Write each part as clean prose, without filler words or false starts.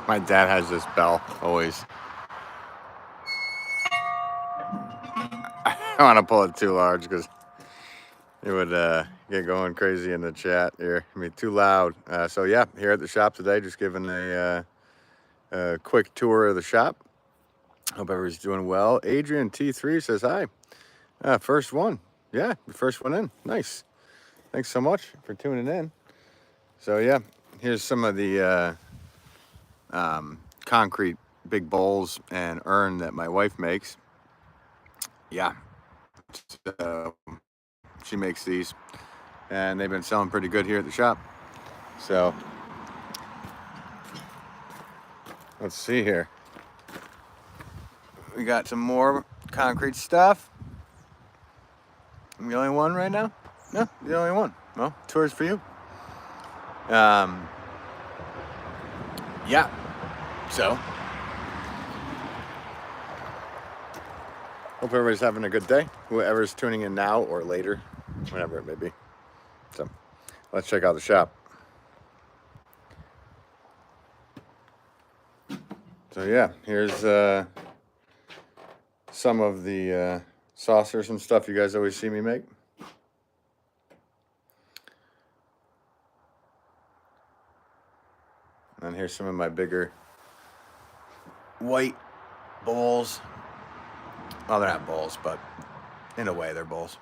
My dad has this bell always. I don't want to pull it too large because it would get going crazy in the chat here. I mean, too loud. So yeah, here at the shop today, just giving a quick tour of the shop. Hope everybody's doing well. Adrian T3 says hi. First one. Yeah, the first one in. Nice. Thanks so much for tuning in. So yeah, here's some of the concrete big bowls and urn that my wife makes. Yeah, so she makes these, and they've been selling pretty good here at the shop. So let's see here. We got some more concrete stuff. I'm the only one right now? No, the only one. Well, tour's for you. Yeah, so hope everybody's having a good day, whoever's tuning in now or later, whenever it may be. So let's check out the shop. So yeah, here's some of the saucers and stuff you guys always see me make. And here's some of my bigger white bowls. Well, they're not bowls, but in a way they're bowls.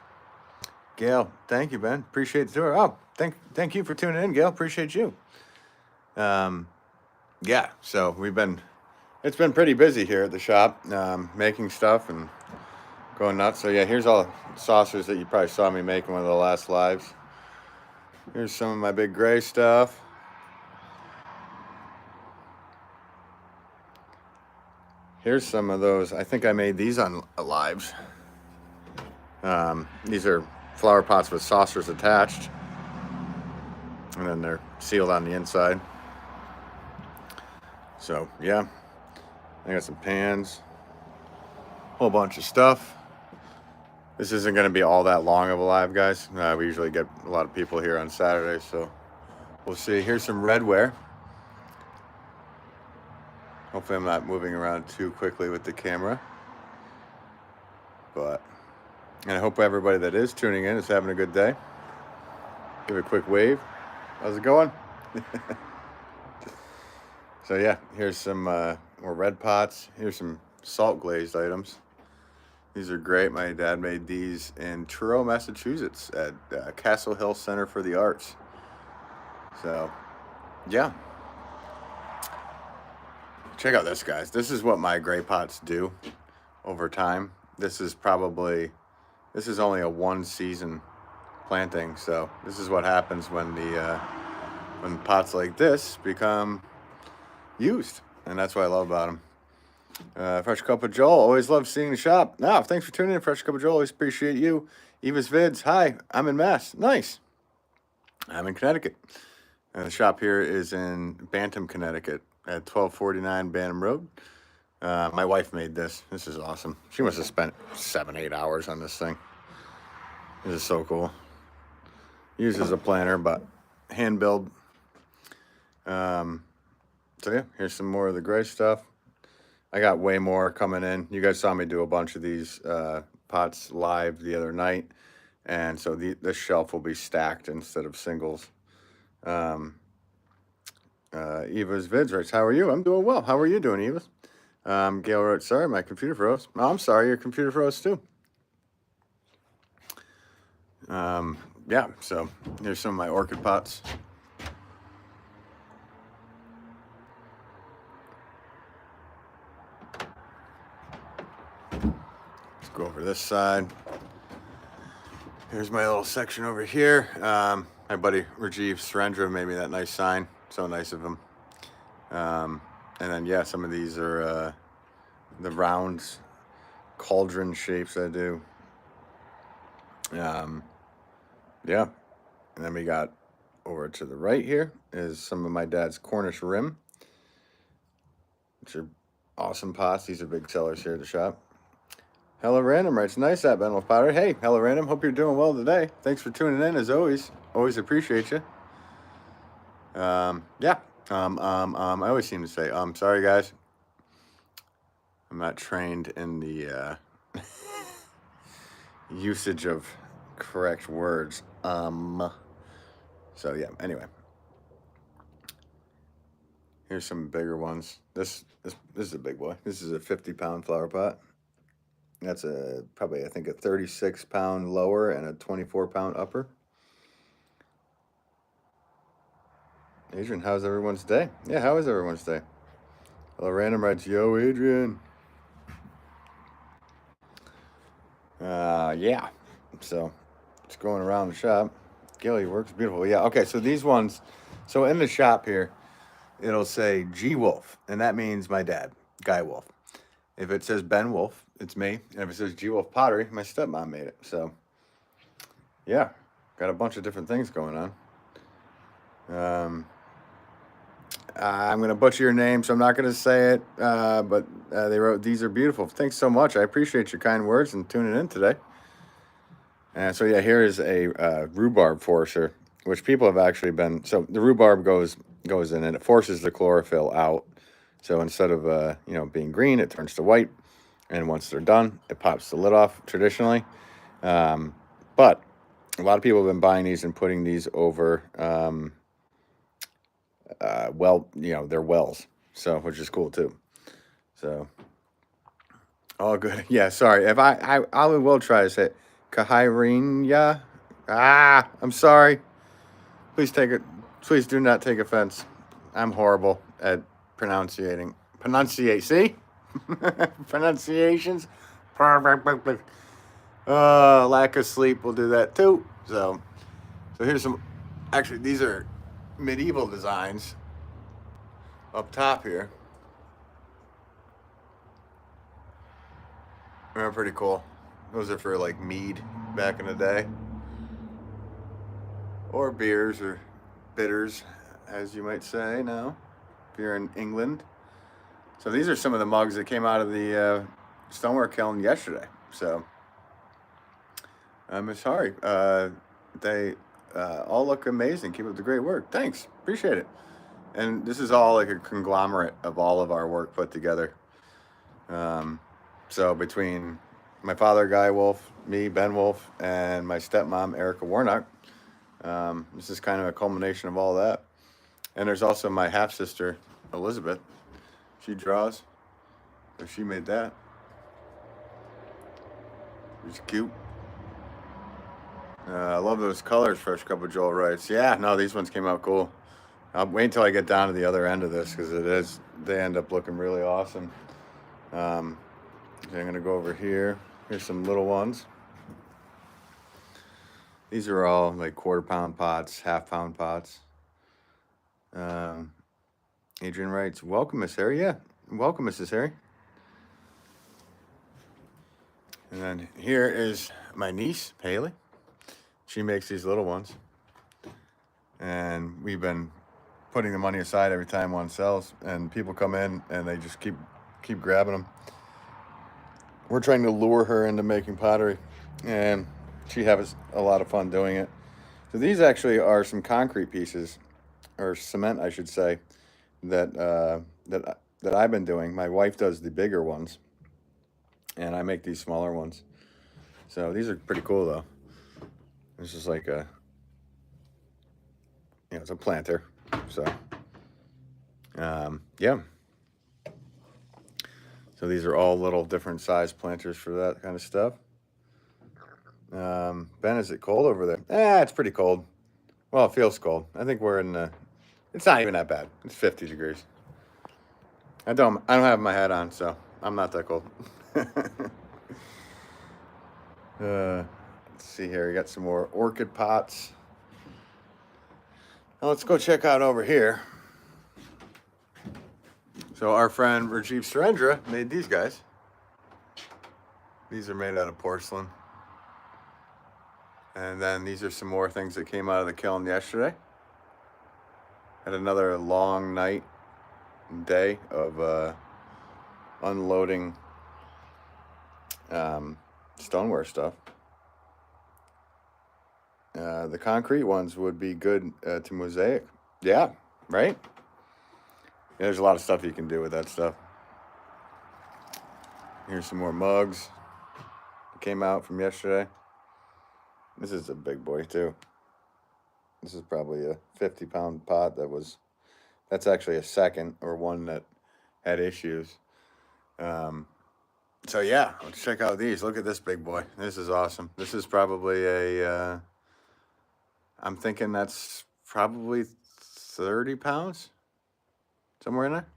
Gail, thank you, Ben. Appreciate the tour. Oh, thank you for tuning in, Gail. Appreciate you. Yeah, so it's been pretty busy here at the shop, making stuff and going nuts. So yeah, here's all the saucers that you probably saw me make in one of the last lives. Here's some of my big gray stuff. Here's some of those. I think I made these on lives. These are flower pots with saucers attached, and then they're sealed on the inside. So yeah, I got some pans, whole bunch of stuff. This isn't going to be all that long of a live, guys. We usually get a lot of people here on Saturday, so we'll see. Here's some redware. Hopefully I'm not moving around too quickly with the camera. And I hope everybody that is tuning in is having a good day. Give a quick wave. How's it going? So yeah, here's some more red pots. Here's some salt glazed items. These are great. My dad made these in Truro, Massachusetts at Castle Hill Center for the Arts. So yeah. Check out this, guys. This is what my gray pots do over time. This is only a one season planting. So this is what happens when when pots like this become used. And that's what I love about them. Fresh Cup of Joel, always love seeing the shop. Now, thanks for tuning in, Fresh Cup of Joel. Always appreciate you. Eva's Vids, hi, I'm in Mass. Nice. I'm in Connecticut. The shop here is in Bantam, Connecticut at 1249 Bantam Road. My wife made this. This is awesome. She must have spent 7-8 hours on this thing. This is so cool. Used as a planter, but hand build. So yeah, here's some more of the gray stuff. I got way more coming in. You guys saw me do a bunch of these pots live the other night. And so this shelf will be stacked instead of singles. Eva's Vids writes, how are you? I'm doing well. How are you doing, Eva? Gail wrote, sorry, my computer froze. Oh, I'm sorry, your computer froze too. Yeah, so here's some of my orchid pots. Let's go over this side. Here's my little section over here. My buddy Rajiv Surendra made me that nice sign. So nice of him. And then, yeah, some of these are the round cauldron shapes I do. Yeah. And then we got over to the right here is some of my dad's Cornish rim, which are awesome pots. These are big sellers here at the shop. Hello Random writes, nice that Ben Wolff Pottery. Hey, Hello Random, hope you're doing well today. Thanks for tuning in as always. Always appreciate you. Yeah, I always seem to say, sorry guys. I'm not trained in the usage of correct words. So yeah, anyway. Here's some bigger ones. This is a big boy. This is a 50-pound flower pot. That's probably I think a 36-pound lower and a 24-pound upper. Adrian, how's everyone's day? Yeah, how is everyone's day? Hello, Random writes, yo, Adrian. Yeah. So it's going around the shop. Gilly works beautiful. Yeah. Okay. So these ones. So in the shop here, it'll say G Wolff, and that means my dad, Guy Wolff. If it says Ben Wolff, it's me. And if it says G Wolff Pottery, my stepmom made it. So yeah, got a bunch of different things going on. I'm going to butcher your name, so I'm not going to say it. But they wrote, these are beautiful. Thanks so much. I appreciate your kind words and tuning in today. And so, yeah, here is a rhubarb forcer, which people have actually been. So the rhubarb goes in and it forces the chlorophyll out. So instead of, being green, it turns to white. And once they're done, it pops the lid off traditionally. But a lot of people have been buying these and putting these over their wells, so which is cool too. So all good. Yeah, sorry if I will try to say it. Kahirinya. I'm sorry. Please do not take offense. I'm horrible at pronunciations. Lack of sleep will do that too. So here's some. Actually, these are medieval designs up top here. They're pretty cool. Those are for like mead back in the day, or beers or bitters, as you might say now, if you're in England. So these are some of the mugs that came out of the stoneware kiln yesterday. So I'm sorry. They all look amazing. Keep up the great work. Thanks. Appreciate it. And this is all like a conglomerate of all of our work put together. So between my father, Guy Wolff, me, Ben Wolff, and my stepmom, Erica Warnock, this is kind of a culmination of all that. And there's also my half-sister, Elizabeth. She draws. So she made that. It's cute. I love those colors, Fresh Cup of Joel writes. Yeah, no, these ones came out cool. I'll wait until I get down to the other end of this because they end up looking really awesome. So I'm going to go over here. Here's some little ones. These are all like quarter-pound pots, half-pound pots. Adrian writes, welcome, Miss Harry. Yeah, welcome, Mrs. Harry. And then here is my niece, Haley. She makes these little ones. And we've been putting the money aside every time one sells. And people come in and they just keep grabbing them. We're trying to lure her into making pottery. And she has a lot of fun doing it. So these actually are some concrete pieces, or cement, I should say, that I've been doing. My wife does the bigger ones, and I make these smaller ones. So these are pretty cool, though. This is like it's a planter. So, yeah. So these are all little different size planters for that kind of stuff. Ben, is it cold over there? It's pretty cold. Well, it feels cold. I think we're in it's not even that bad. It's 50 degrees. I don't have my hat on, so I'm not that cold. Let's see here. We got some more orchid pots. Now let's go check out over here. So our friend Rajiv Surendra made these guys. These are made out of porcelain. And then these are some more things that came out of the kiln yesterday. Had another long night and day of unloading stoneware stuff. The concrete ones would be good to mosaic. Yeah, right? Yeah, there's a lot of stuff you can do with that stuff. Here's some more mugs that came out from yesterday. This is a big boy too. This is probably a 50-pound pot that's actually a second or one that had issues. So yeah, let's check out these. Look at this big boy. This is awesome. This is probably I'm thinking that's probably 30 pounds, somewhere in there.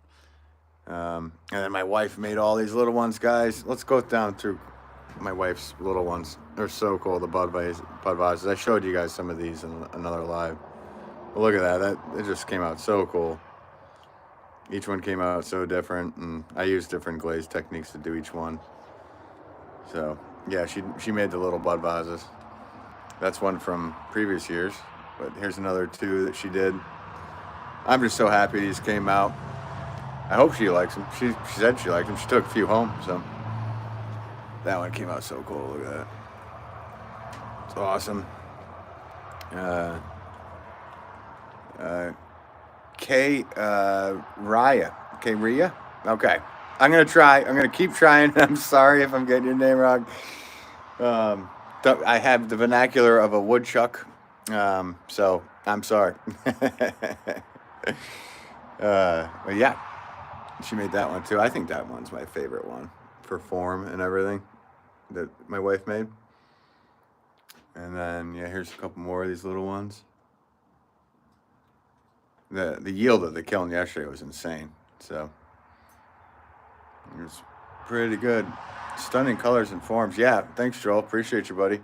And then my wife made all these little ones, guys. Let's go down through my wife's little ones. They're so cool, the Budweisers. I showed you guys some of these in another live. But look at that. It just came out so cool. Each one came out so different, and I used different glaze techniques to do each one. So yeah, she made the little Budweisers. That's one from previous years, but here's another two that she did. I'm just so happy these came out. I hope she likes them. She said she liked them. She took a few home, so that one came out so cool. Look at that. It's awesome. Ria. Okay. I'm going to try. I'm going to keep trying. I'm sorry if I'm getting your name wrong. I have the vernacular of a woodchuck, so I'm sorry. But yeah, she made that one too. I think that one's my favorite one for form and everything that my wife made. And then, yeah, here's a couple more of these little ones. The yield of the kiln yesterday was insane. So it was pretty good. Stunning colors and forms. Yeah, thanks, Joel. Appreciate you, buddy.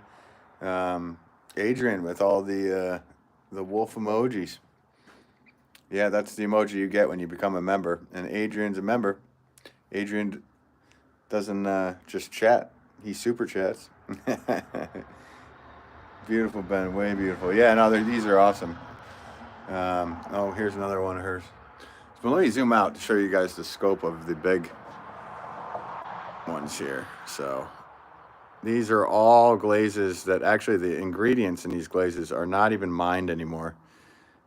Adrian with all the Wolff emojis. Yeah, that's the emoji you get when you become a member. And Adrian's a member. Adrian doesn't just chat. He super chats. Beautiful, Ben. Way beautiful. Yeah, no, these are awesome. Here's another one of hers. So let me zoom out to show you guys the scope of the big ones here. So these are all glazes that actually the ingredients in these glazes are not even mined anymore.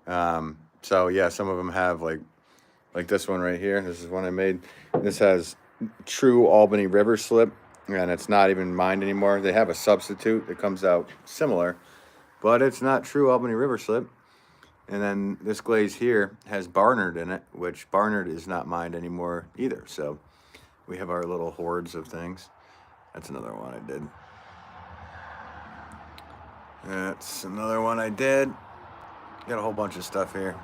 So yeah, some of them have like this one right here. This is one I made. This has true Albany River slip, and it's not even mined anymore. They have a substitute that comes out similar, but it's not true Albany River slip. And then this glaze here has Barnard in it, which Barnard is not mined anymore either. So we have our little hordes of things. That's another one I did. That's another one I did. Got a whole bunch of stuff here.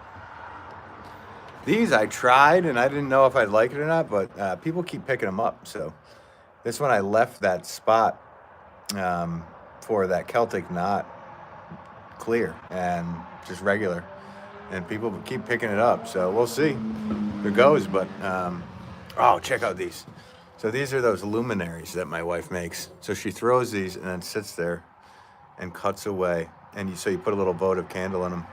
These I tried, and I didn't know if I'd like it or not, but people keep picking them up. So this one I left that spot for that Celtic knot clear and just regular. And people keep picking it up, so we'll see if it goes. But check out these. So these are those luminaries that my wife makes. So she throws these and then sits there and cuts away, and so you put a little votive candle in them.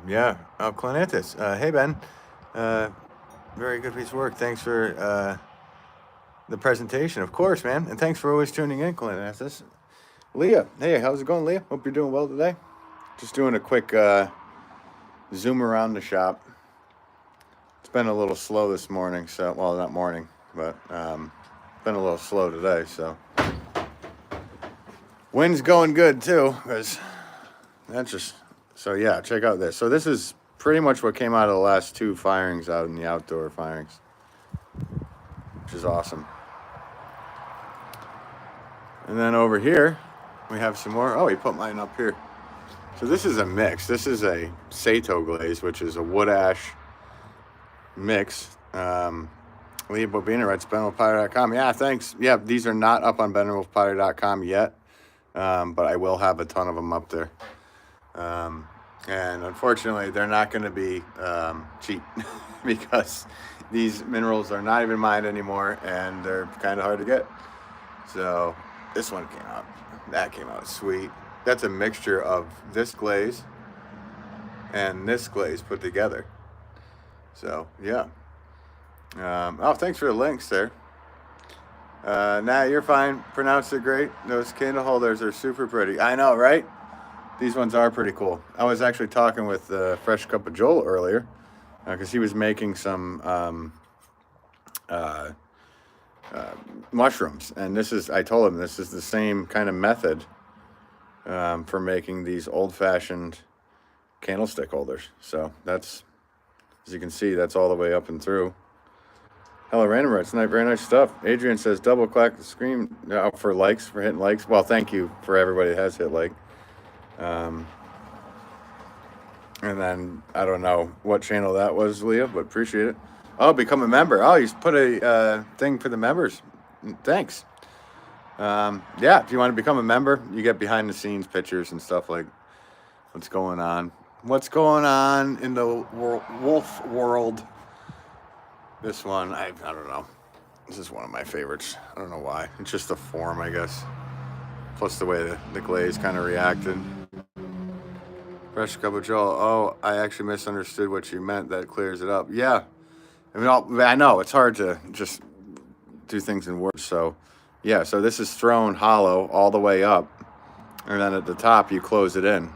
Yeah. Oh, Clonitis. Hey Ben. Very good piece of work. Thanks for the presentation, of course, man, and thanks for always tuning in, Clonitis. Leah. Hey, how's it going, Leah? Hope you're doing well today. Just doing a quick zoom around the shop. It's been a little slow this morning, so, well, not morning, but been a little slow today, so. Wind's going good, too, because that's just, so yeah, check out this. So this is pretty much what came out of the last two firings out in the outdoor firings, which is awesome. And then over here, we have some more. Oh, he put mine up here. So this is a mix. This is a Sato glaze, which is a wood ash mix. Leave Bobina at benwolfpottery.com. Yeah, thanks. Yeah, these are not up on benwolfpottery.com yet, but I will have a ton of them up there. And unfortunately, they're not going to be cheap because these minerals are not even mined anymore, and they're kind of hard to get. So this one came out. That came out sweet. That's a mixture of this glaze and this glaze put together. So, yeah. Thanks for the links there. Nah, you're fine. Pronounced it great. Those candle holders are super pretty. I know, right? These ones are pretty cool. I was actually talking with Fresh Cup of Joel earlier, because he was making some mushrooms, and I told him this is the same kind of method for making these old-fashioned candlestick holders. So that's, as you can see, that's all the way up and through. Hello, Random Rights. Very nice stuff. Adrian says, double clack the screen for likes, for hitting likes. Well, thank you for everybody that has hit like. And then, I don't know what channel that was, Leah, but appreciate it. Oh, become a member. Oh, you put a thing for the members. Thanks. Yeah, if you want to become a member, you get behind the scenes pictures and stuff like what's going on. What's going on in the Wolff world. This one, I don't know. This is one of my favorites. I don't know why. It's just the form, I guess. Plus the way the glaze kind of reacted. Fresh cup of Joel. Oh, I actually misunderstood what you meant. That clears it up. Yeah. I mean, I know it's hard to just do things in words. So, yeah. So this is thrown hollow all the way up, and then at the top you close it in.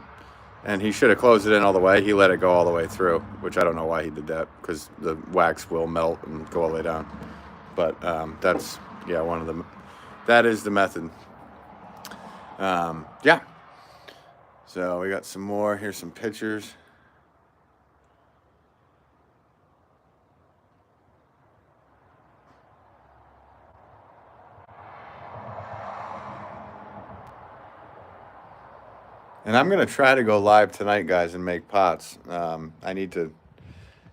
And he should have closed it in all the way. He let it go all the way through, which I don't know why he did that, because the wax will melt and go all the way down. But that's, yeah, that is the method. Yeah. So we got some more. Here's some pictures. And I'm going to try to go live tonight, guys, and make pots. I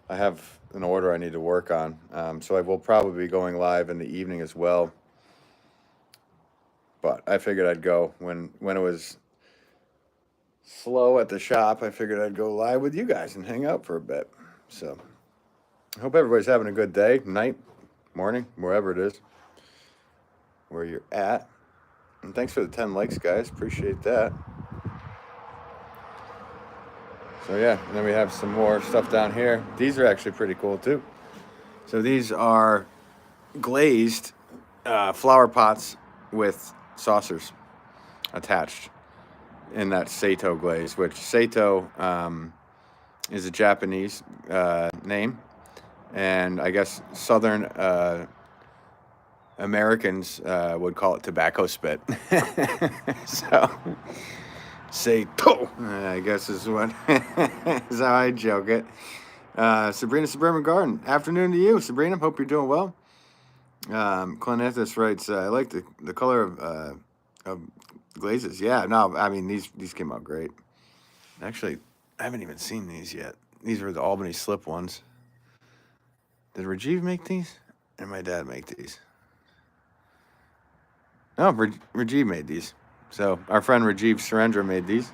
have an order I need to work on. So I will probably be going live in the evening as well. But I figured I'd go when it was slow at the shop. I figured I'd go live with you guys and hang out for a bit. So I hope everybody's having a good day, night, morning, wherever it is, where you're at. And thanks for the 10 likes, guys. Appreciate that. So yeah, and then we have some more stuff down here. These are actually pretty cool too. So these are glazed flower pots with saucers attached in that Sato glaze, which Sato is a Japanese name, and I guess Southern Americans would call it tobacco spit. So Sato, I guess is what is how I joke it. Sabrina Suburban Garden. Afternoon to you, Sabrina. Hope you're doing well. Clinethus writes, I like the color of glazes. Yeah, no, I mean these came out great. Actually, I haven't even seen these yet. These were the Albany slip ones. Did Rajiv make these? Or my dad make these? No, Rajiv made these. So our friend Rajiv Surendra made these.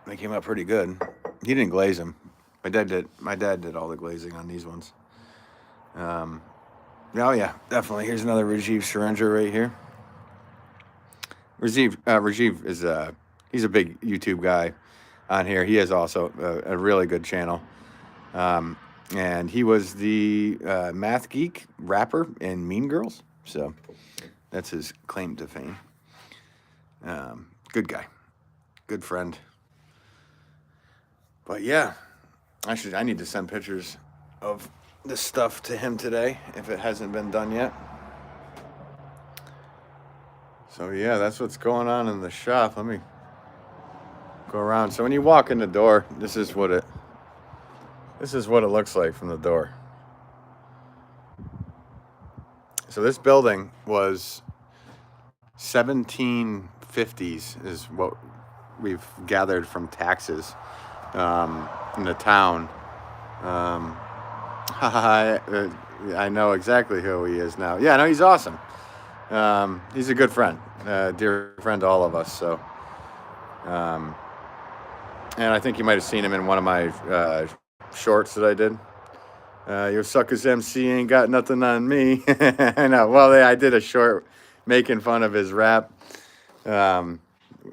They came out pretty good. He didn't glaze them. My dad did all the glazing on these ones. Oh yeah, definitely. Here's another Rajiv Surendra right here. Rajiv is he's a big YouTube guy on here. He has also a really good channel. And he was the math geek rapper in Mean Girls. So that's his claim to fame. Good guy. Good friend. But yeah, I need to send pictures of this stuff to him today if it hasn't been done yet. So yeah, that's what's going on in the shop. Let me go around. So when you walk in the door, this is what it looks like from the door. So this building was 1750s is what we've gathered from taxes in the town. I know exactly who he is now. Yeah, no, he's awesome. He's a good friend, dear friend to all of us. So, and I think you might have seen him in one of my shorts that I did. Your suckers MC ain't got nothing on me. I know. Well, I did a short making fun of his rap,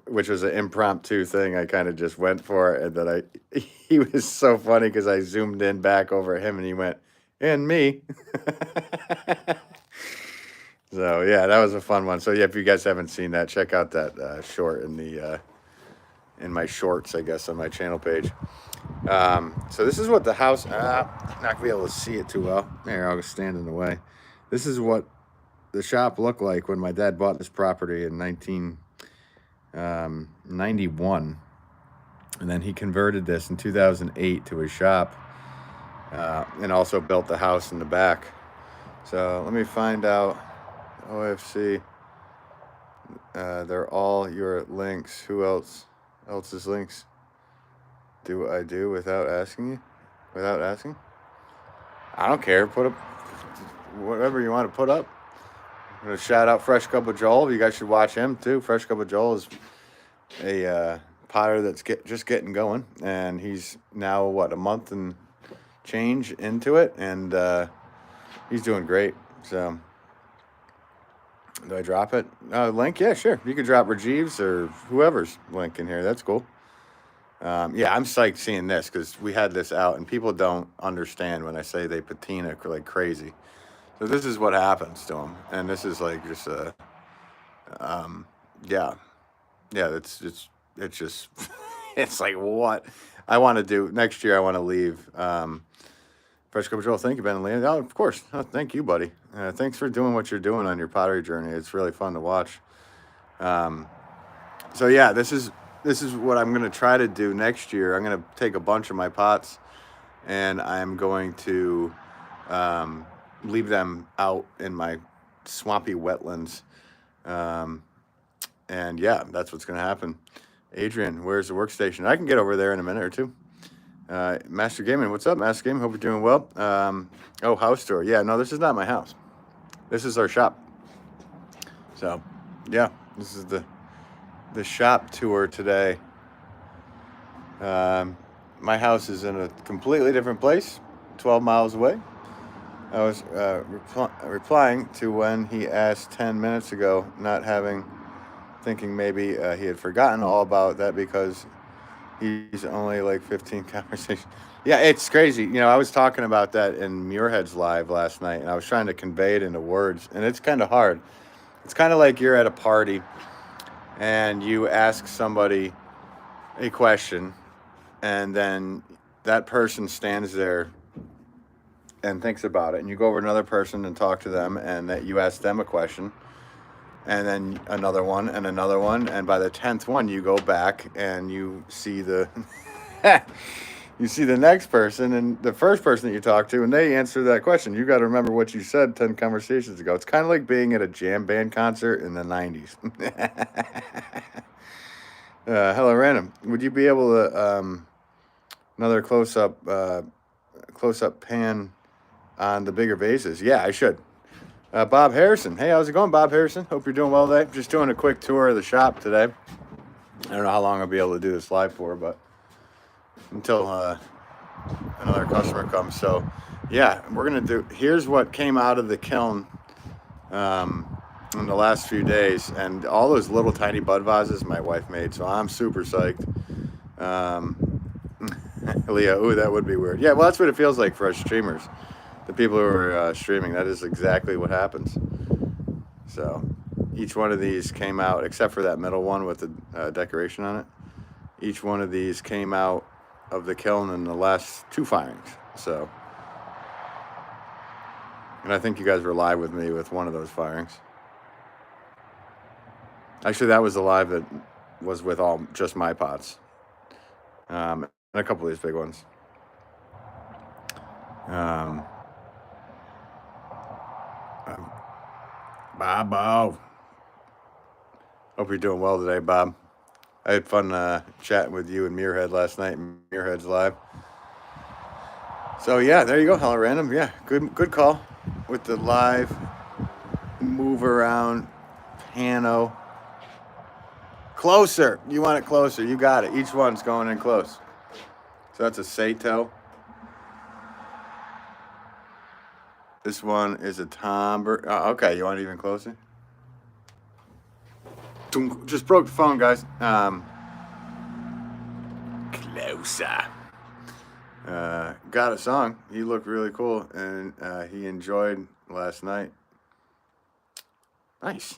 which was an impromptu thing. I kind of just went for it, and then he was so funny because I zoomed in back over him, and he went, and me. So yeah, that was a fun one. So yeah, if you guys haven't seen that, check out that short in my shorts, I guess, on my channel page. So this is what the house. Not gonna be able to see it too well. There, I'll stand in the way. This is what the shop looked like when my dad bought this property in 1991, and then he converted this in 2008 to his shop, and also built the house in the back. So let me find out. OFC. They're all your links. Who else's links do I do without asking you? Without asking? I don't care. Put up whatever you want to put up. I'm gonna shout out Fresh Cup of Joel. You guys should watch him too. Fresh Cup of Joel is a potter that's just getting going, and he's now what, a month and change into it, and he's doing great. So, do I drop it? Link? Yeah, sure. You could drop Rajiv's or whoever's link in here. That's cool. Yeah, I'm psyched seeing this because we had this out, and people don't understand when I say they patina like crazy. So this is what happens to them, and this is like just yeah, It's just it's like what I want to do next year. I want to leave. Fresh Cup of Joel, thank you, Ben and Leah. Oh, of course. Oh, thank you, buddy. Thanks for doing what you're doing on your pottery journey. It's really fun to watch. So yeah, this is what I'm going to try to do next year. I'm going to take a bunch of my pots, and I'm going to leave them out in my swampy wetlands. And yeah, that's what's going to happen. Adrian, where's the workstation? I can get over there in a minute or two. Master Gaming, what's up, Master Gaming? Hope you're doing well. Oh, house tour. Yeah, no, this is not my house. This is our shop. So, yeah, this is the shop tour today. My house is in a completely different place, 12 miles away. I was replying to when he asked 10 minutes ago, thinking maybe he had forgotten all about that because he's only like 15 conversations. Yeah, it's crazy. You know, I was talking about that in Muirhead's Live last night, and I was trying to convey it into words, and it's kind of hard. It's kind of like you're at a party, and you ask somebody a question, and then that person stands there and thinks about it, and you go over to another person and talk to them, and that you ask them a question, and then another one, and by the 10th one, you go back and you see the you see the next person and the first person that you talk to, and they answer that question. You got to remember what you said 10 conversations ago. It's kind of like being at a jam band concert in the 90s. Hello, Random. Would you be able to another close-up pan on the bigger vases? Yeah, I should. Bob Harrison. Hey, how's it going, Bob Harrison? Hope you're doing well today. Just doing a quick tour of the shop today. I don't know how long I'll be able to do this live for, but until another customer comes. So, yeah, we're going to do... Here's what came out of the kiln in the last few days. And all those little tiny bud vases my wife made, so I'm super psyched. Leah, ooh, that would be weird. Yeah, well, that's what it feels like for us streamers. The people who are streaming, that is exactly what happens. So each one of these came out, except for that middle one with the decoration on it. Each one of these came out of the kiln in the last 2 firings. So, and I think you guys were live with me with one of those firings. Actually, that was the live that was with just my pots. And a couple of these big ones. Bob. Hope you're doing well today, Bob. I had fun chatting with you and Muirhead last night in Muirhead's Live. So yeah, there you go. Hello, Random. Yeah, good call with the live move around pano. Closer. You want it closer. You got it. Each one's going in close. So that's a Sato. This one is a Tomber. Oh, okay, you want it even closer? Just broke the phone, guys. Closer. Got a song. He looked really cool, and he enjoyed last night. Nice.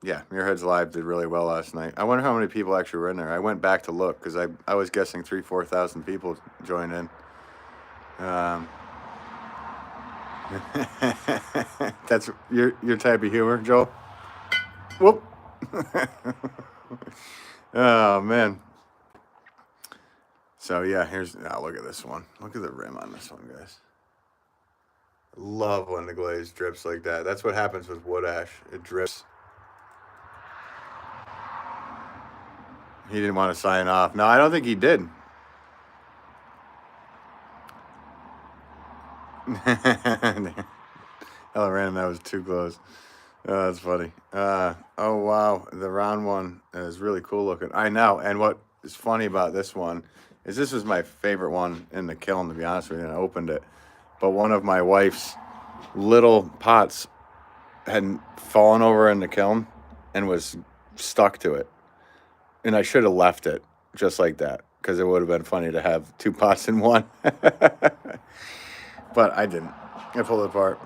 Yeah, Muirhead's Live did really well last night. I wonder how many people actually were in there. I went back to look because I was guessing 3,000-4,000 people joined in. That's your type of humor, Joel. Whoop. Oh man. So yeah, look at this one. Look at the rim on this one, guys. Love when the glaze drips like that. That's what happens with wood ash. It drips. He didn't want to sign off. No, I don't think he did. Hella random. That was too close. Oh, that's funny. Oh wow, the round one is really cool looking. I know. And what is funny about this one is this was my favorite one in the kiln, to be honest with you. And I opened it, but one of my wife's little pots had fallen over in the kiln and was stuck to it, and I should have left it just like that because it would have been funny to have two pots in one. But I didn't. I pulled it apart.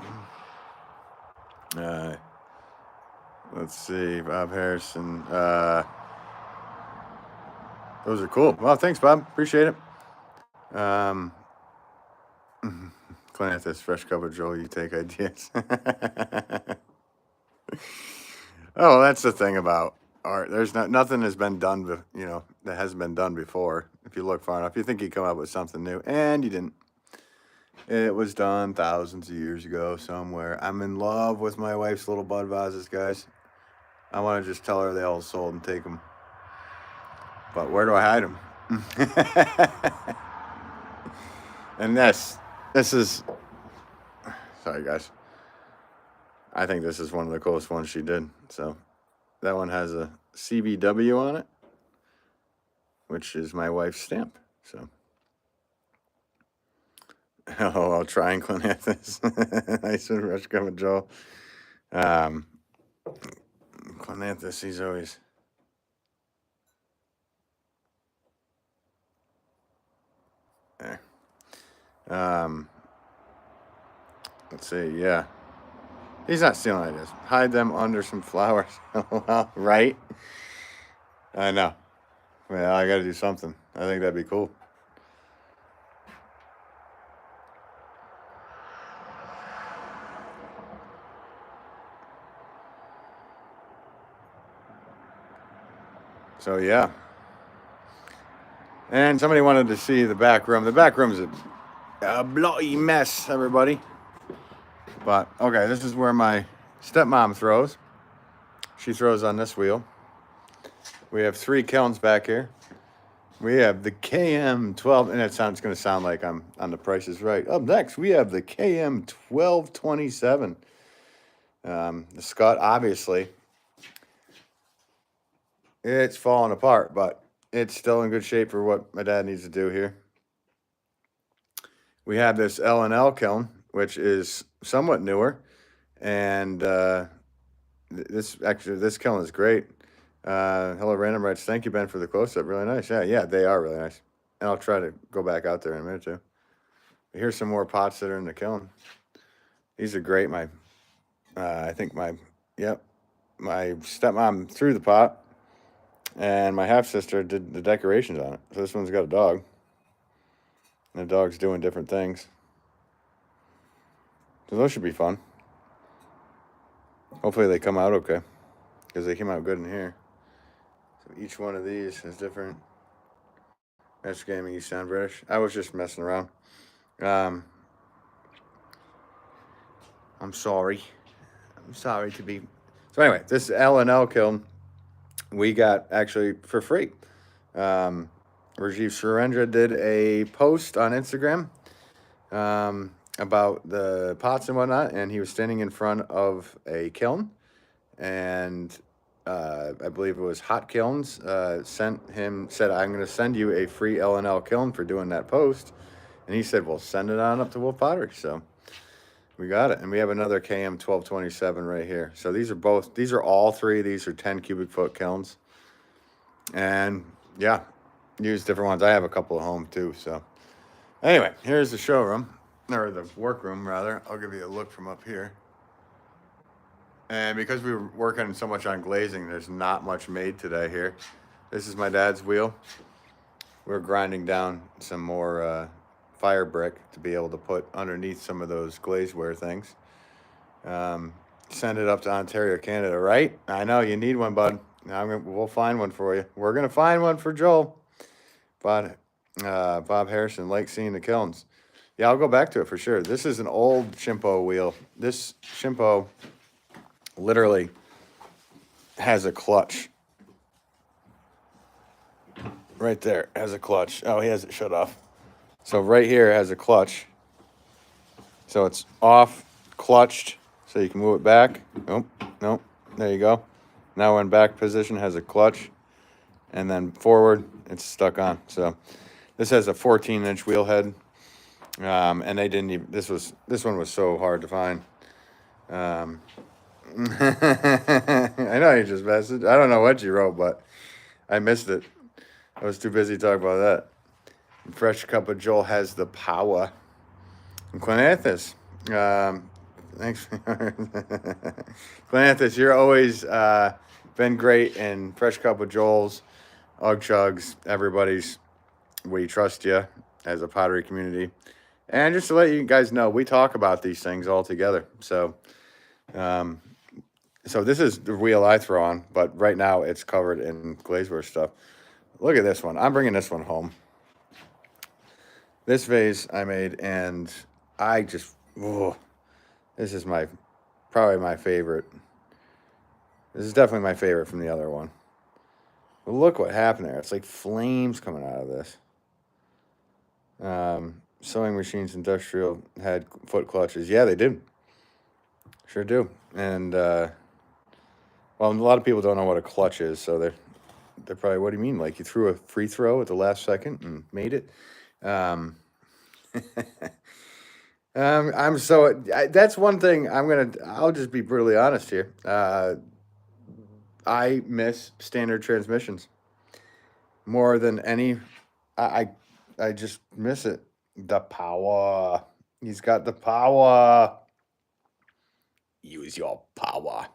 Let's see, Bob Harrison. Those are cool. Well, thanks, Bob. Appreciate it. Clanthus, fresh cup of Joel, you take ideas. Oh, that's the thing about art. There's nothing has been done, that hasn't been done before. If you look far enough, you think you come up with something new, and you didn't. It was done thousands of years ago somewhere. I'm in love with my wife's little bud vases, guys. I want to just tell her they all sold and take them. But where do I hide them? And this is, sorry guys, I think this is one of the coolest ones she did. So that one has a CBW on it, which is my wife's stamp. So I'll try and clean at this. Nice and rush coming, Joel. Clonanthus, he's always there. Let's see, yeah. He's not stealing ideas. Hide them under some flowers. Right? I know. Well, I gotta do something. I think that'd be cool. So yeah. And somebody wanted to see the back room. The back room is a bloody mess, everybody. But okay, this is where my stepmom throws. She throws on this wheel. We have 3 kilns back here. We have the KM12, and it's going to sound like I'm on The Price is Right. Up next, we have the KM1227. The Scott, obviously, it's falling apart, but it's still in good shape for what my dad needs to do here. We have this L&L kiln, which is somewhat newer, and this kiln is great. Hello, Random Rights. Thank you, Ben, for the close-up. Really nice. Yeah, they are really nice. And I'll try to go back out there in a minute, too. Here's some more pots that are in the kiln. These are great. I think my stepmom threw the pot, and my half-sister did the decorations on it. So this one's got a dog. And the dog's doing different things. So those should be fun. Hopefully they come out okay, because they came out good in here. So each one of these is different. Metro Gaming, you sound British. I was just messing around. I'm sorry. I'm sorry to be. So anyway, this L&L kiln we got actually for free. Rajiv Surendra did a post on Instagram about the pots and whatnot, and he was standing in front of a kiln, and I believe it was Hot Kilns said, I'm going to send you a free L&L kiln for doing that post. And he said, well, send it on up to Wolff Pottery. So we got it. And we have another KM1227 right here. So these are all 3. These are 10 cubic foot kilns. And yeah, use different ones. I have a couple at home too. So anyway, here's the showroom, or the workroom rather. I'll give you a look from up here. And because we were working so much on glazing, there's not much made today here. This is my dad's wheel. We're grinding down some more fire brick to be able to put underneath some of those glazeware things. Send it up to Ontario, Canada, right? I know, you need one, bud. We'll find one for you. We're going to find one for Joel. Bob Harrison, Lake seeing the kilns. Yeah, I'll go back to it for sure. This is an old Shimpo wheel. This Shimpo literally has a clutch. Right there has a clutch. Oh, he has it shut off. So right here has a clutch. So it's off, clutched, so you can move it back. Nope, nope. There you go. Now we're in back position, has a clutch. And then forward, it's stuck on. So this has a 14-inch wheel head. And they didn't even, this one was so hard to find. I know you just messaged. I don't know what you wrote, but I missed it. I was too busy talking about that. Fresh Cup of Joel has the power. And Clanathus, thanks. Clanathus, you're always been great in Fresh Cup of Joel's, Ugg Chugs, everybody's. We trust you as a pottery community. And just to let you guys know, we talk about these things all together. So, so this is the wheel I throw on, but right now it's covered in glazeware stuff. Look at this one. I'm bringing this one home. This vase I made, and I just, this is probably my favorite. This is definitely my favorite from the other one. But look what happened there. It's like flames coming out of this. Sewing machines, industrial, had foot clutches. Yeah, they do. Sure do. And, well, a lot of people don't know what a clutch is, so they're probably, what do you mean? Like you threw a free throw at the last second and made it? That's one thing I'll just be brutally honest here. I miss standard transmissions more than any. I just miss it. The power. He's got the power. Use your power.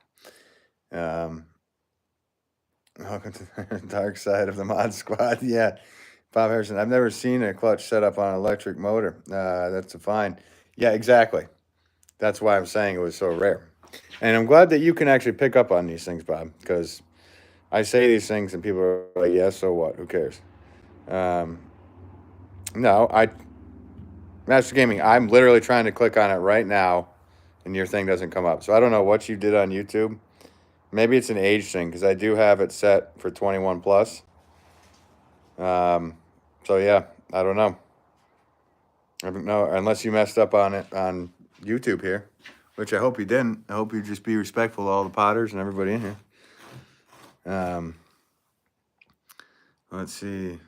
Welcome to the dark side of the mod squad. Yeah. Bob Harrison, I've never seen a clutch set up on an electric motor. That's a fine. Yeah, exactly. That's why I'm saying it was so rare. And I'm glad that you can actually pick up on these things, Bob, because I say these things and people are like, yeah, so what? Who cares? No, Master Gaming, I'm literally trying to click on it right now, and your thing doesn't come up. So I don't know what you did on YouTube. Maybe it's an age thing, because I do have it set for 21 plus. So yeah, I don't know. I don't know, unless you messed up on it on YouTube here, which I hope you didn't. I hope you just be respectful to all the potters and everybody in here. Let's see.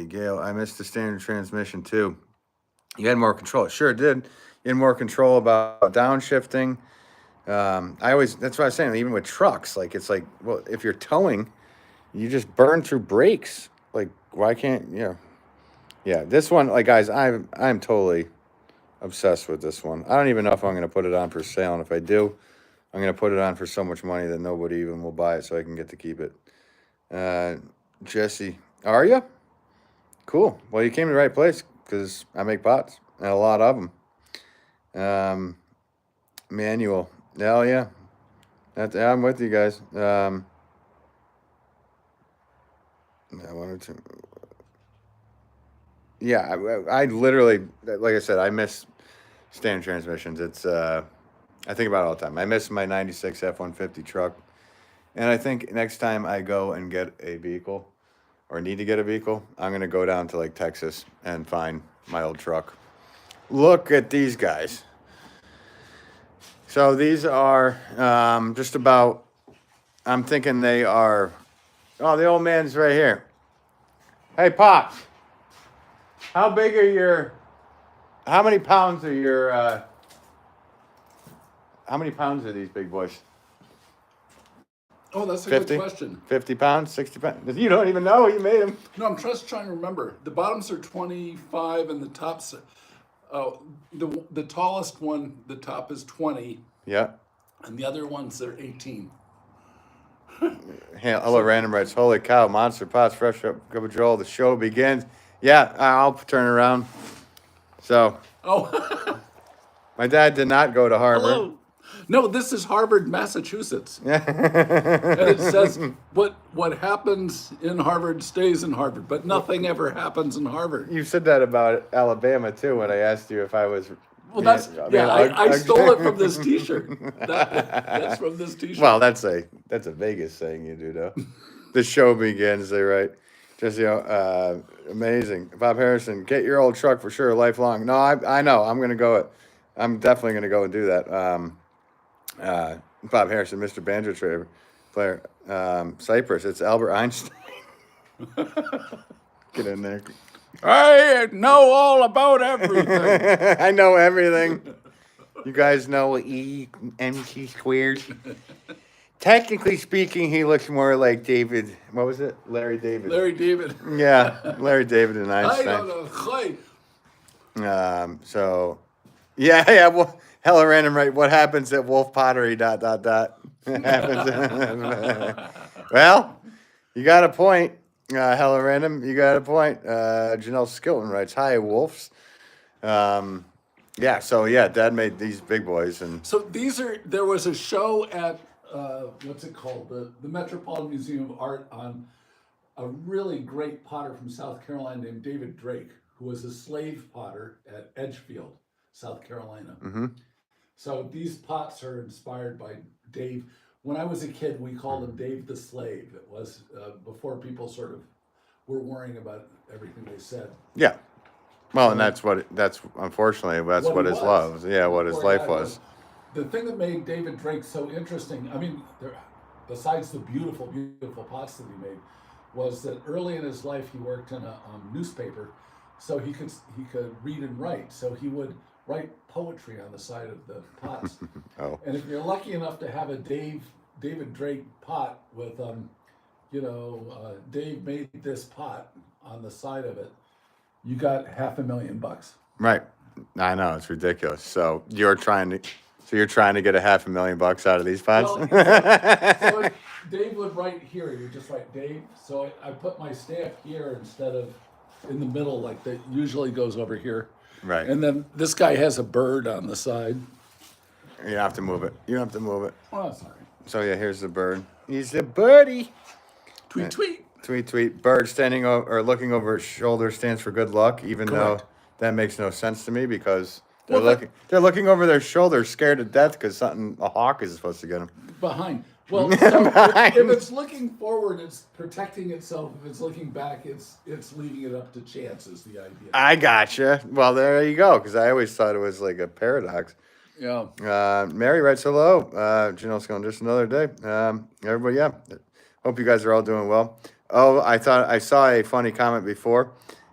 Gail, I missed the standard transmission too. You had more control. Sure did. You had more control about downshifting. That's what I was saying, even with trucks, like, it's like, well, if you're towing, you just burn through brakes. Like, why can't, yeah, this one, like, guys, I'm totally obsessed with this one. I don't even know if I'm going to put it on for sale, and if I do, I'm going to put it on for so much money that nobody even will buy it, so I can get to keep it. Jesse, are you? Cool. Well, you came to the right place, because I make pots, and a lot of them. Manual. Hell yeah. I'm with you guys. I wanted to. Yeah, I literally, like I said, I miss standard transmissions. It's I think about it all the time. I miss my 96 F-150 truck. And I think next time I go and get a vehicle or need to get a vehicle, I'm going to go down to like Texas and find my old truck. Look at these guys. So these are just about, I'm thinking they are, oh, the old man's right here. Hey, Pops, how big are how many pounds are how many pounds are these big boys? Oh, that's a 50? Good question. 50 pounds, 60 pounds. You don't even know, you made them. No, I'm just trying to remember. The bottoms are 25 and the tops Oh, the tallest one, the top is 20, Yeah. and the other ones are 18. Hello, Random writes, holy cow, monster pots, fresh up, good Joel. The show begins. Yeah, I'll turn around. So, Oh, my dad did not go to Harvard. hello. No, this is Harvard, Massachusetts. And it says what happens in Harvard stays in Harvard, but nothing ever happens in Harvard. You said that about Alabama too when I asked you if I was. Well, I stole it from this T-shirt. That's from this T-shirt. Well, that's a Vegas saying you do though. The show begins. They write, just amazing. Bob Harrison, get your old truck for sure, lifelong. No, I know. I'm gonna go. I'm definitely gonna go and do that. Bob Harrison, Mr. Banjo player, Cypress. It's Albert Einstein. Get in there. I know all about everything. I know everything. You guys know E MC squared. Technically speaking, he looks more like David. What was it? Larry David. Larry David. Yeah, Larry David and Einstein. I don't know. So, yeah. Well, hella random, right? What happens at Wolff Pottery? ... Well, you got a point. Hella random. You got a point. Janelle Skilton writes, "Hi, Wolves." Yeah. So yeah, Dad made these big boys, and so these are. There was a show at what's it called? The Metropolitan Museum of Art on a really great potter from South Carolina named David Drake, who was a slave potter at Edgefield, South Carolina. Mm-hmm. So these pots are inspired by Dave. When I was a kid, we called him Dave the Slave. It was before people sort of were worrying about everything they said. Yeah. Well, and that's unfortunately, that's what his love was. Yeah, what his life was. The thing that made David Drake so interesting, I mean, besides the beautiful, beautiful pots that he made, was that early in his life he worked in a newspaper, so he could read and write. So he would write poetry on the side of the pots. Oh. And if you're lucky enough to have a David Drake pot with, Dave made this pot on the side of it, you got $500,000. Right. I know, it's ridiculous. So you're trying to get $500,000 out of these pots? Well, so Dave would write here. You just write Dave. So I put my stamp here instead of in the middle, like that usually goes over here. Right. And then this guy has a bird on the side. You don't have to move it. Oh, sorry. So yeah, here's the bird. He's a birdie. Tweet, tweet. Tweet, tweet. Bird standing or looking over his shoulder stands for good luck, even Correct. though that makes no sense to me because they're looking over their shoulder, scared to death because a hawk is supposed to get them. Behind. Well, so if it's looking forward, it's protecting itself. If it's looking back, it's leaving it up to chance. Is the idea. I gotcha. Well, there you go. Because I always thought it was like a paradox. Yeah. Mary writes hello. Janelle's going just another day. Everybody, yeah. Hope you guys are all doing well. Oh, I thought I saw a funny comment before,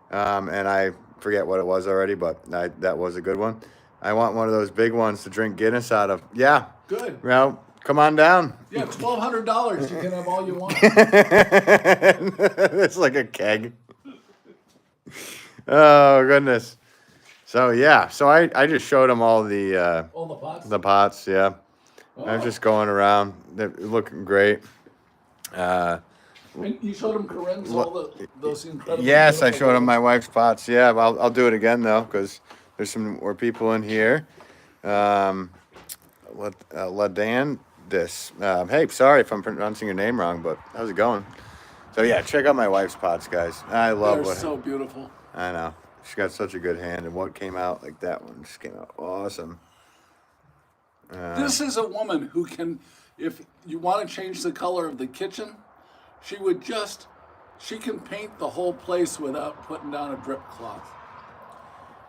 and I forget what it was already, but that was a good one. I want one of those big ones to drink Guinness out of. Yeah. Good. Well, come on down. Yeah, $1,200. You can have all you want. It's like a keg. Oh goodness. So yeah, I just showed them all the pots. The pots, yeah. Oh. I'm just going around. They're looking great. And you showed them Corinne's those incredible. Yes, I showed them my wife's pots. Yeah, I'll do it again though because there's some more people in here. LaDan. Hey, sorry if I'm pronouncing your name wrong, but how's it going? So yeah, check out my wife's pots, guys. I love They're so beautiful. I know. She's got such a good hand, and what came out like that one just came out awesome. This is a woman who can, if you want to change the color of the kitchen, she can paint the whole place without putting down a drip cloth.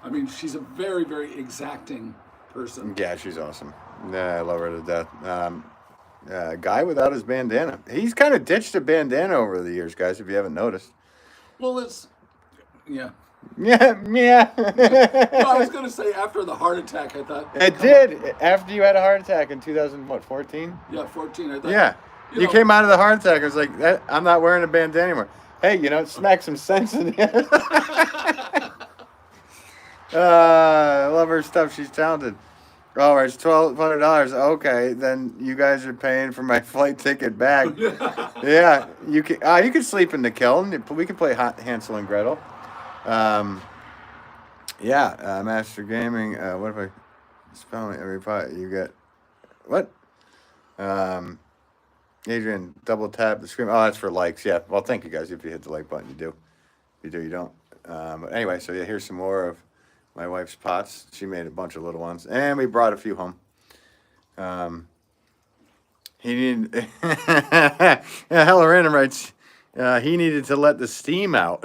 I mean, she's a very, very exacting person. Yeah, she's awesome. Yeah, I love her to death. Guy without his bandana. He's kind of ditched a bandana over the years, guys, if you haven't noticed. Well, yeah. Yeah. No, I was going to say after the heart attack, I thought. It did. After you had a heart attack in 2014? Yeah, 14. I thought. Yeah. You came out of the heart attack. I was like, I'm not wearing a bandana anymore. Hey, smack some sense in you. I love her stuff. She's talented. Oh, it's $1,200. Okay, then you guys are paying for my flight ticket back. Yeah, you can sleep in the kiln. We can play Hansel and Gretel. Yeah, Master Gaming. What if I spell every pot you get? What? Adrian, double tap the screen. Oh, that's for likes. Yeah. Well, thank you guys. If you hit the like button, you do. If you do, you don't. But anyway, so yeah, here's some more of my wife's pots. She made a bunch of little ones, and we brought a few home. He needed. Yeah, Hella Random writes. He needed to let the steam out.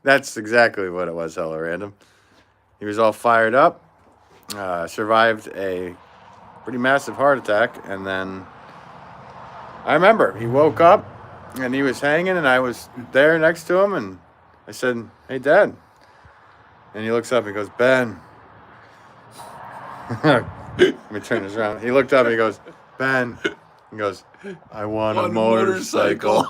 That's exactly what it was, Hella Random. He was all fired up. Survived a pretty massive heart attack, and then I remember he woke up and he was hanging, and I was there next to him, and I said, "Hey, Dad," and he looks up and goes, "Ben." Let me turn this around. He looked up and he goes, "Ben." He goes, "I want a motorcycle."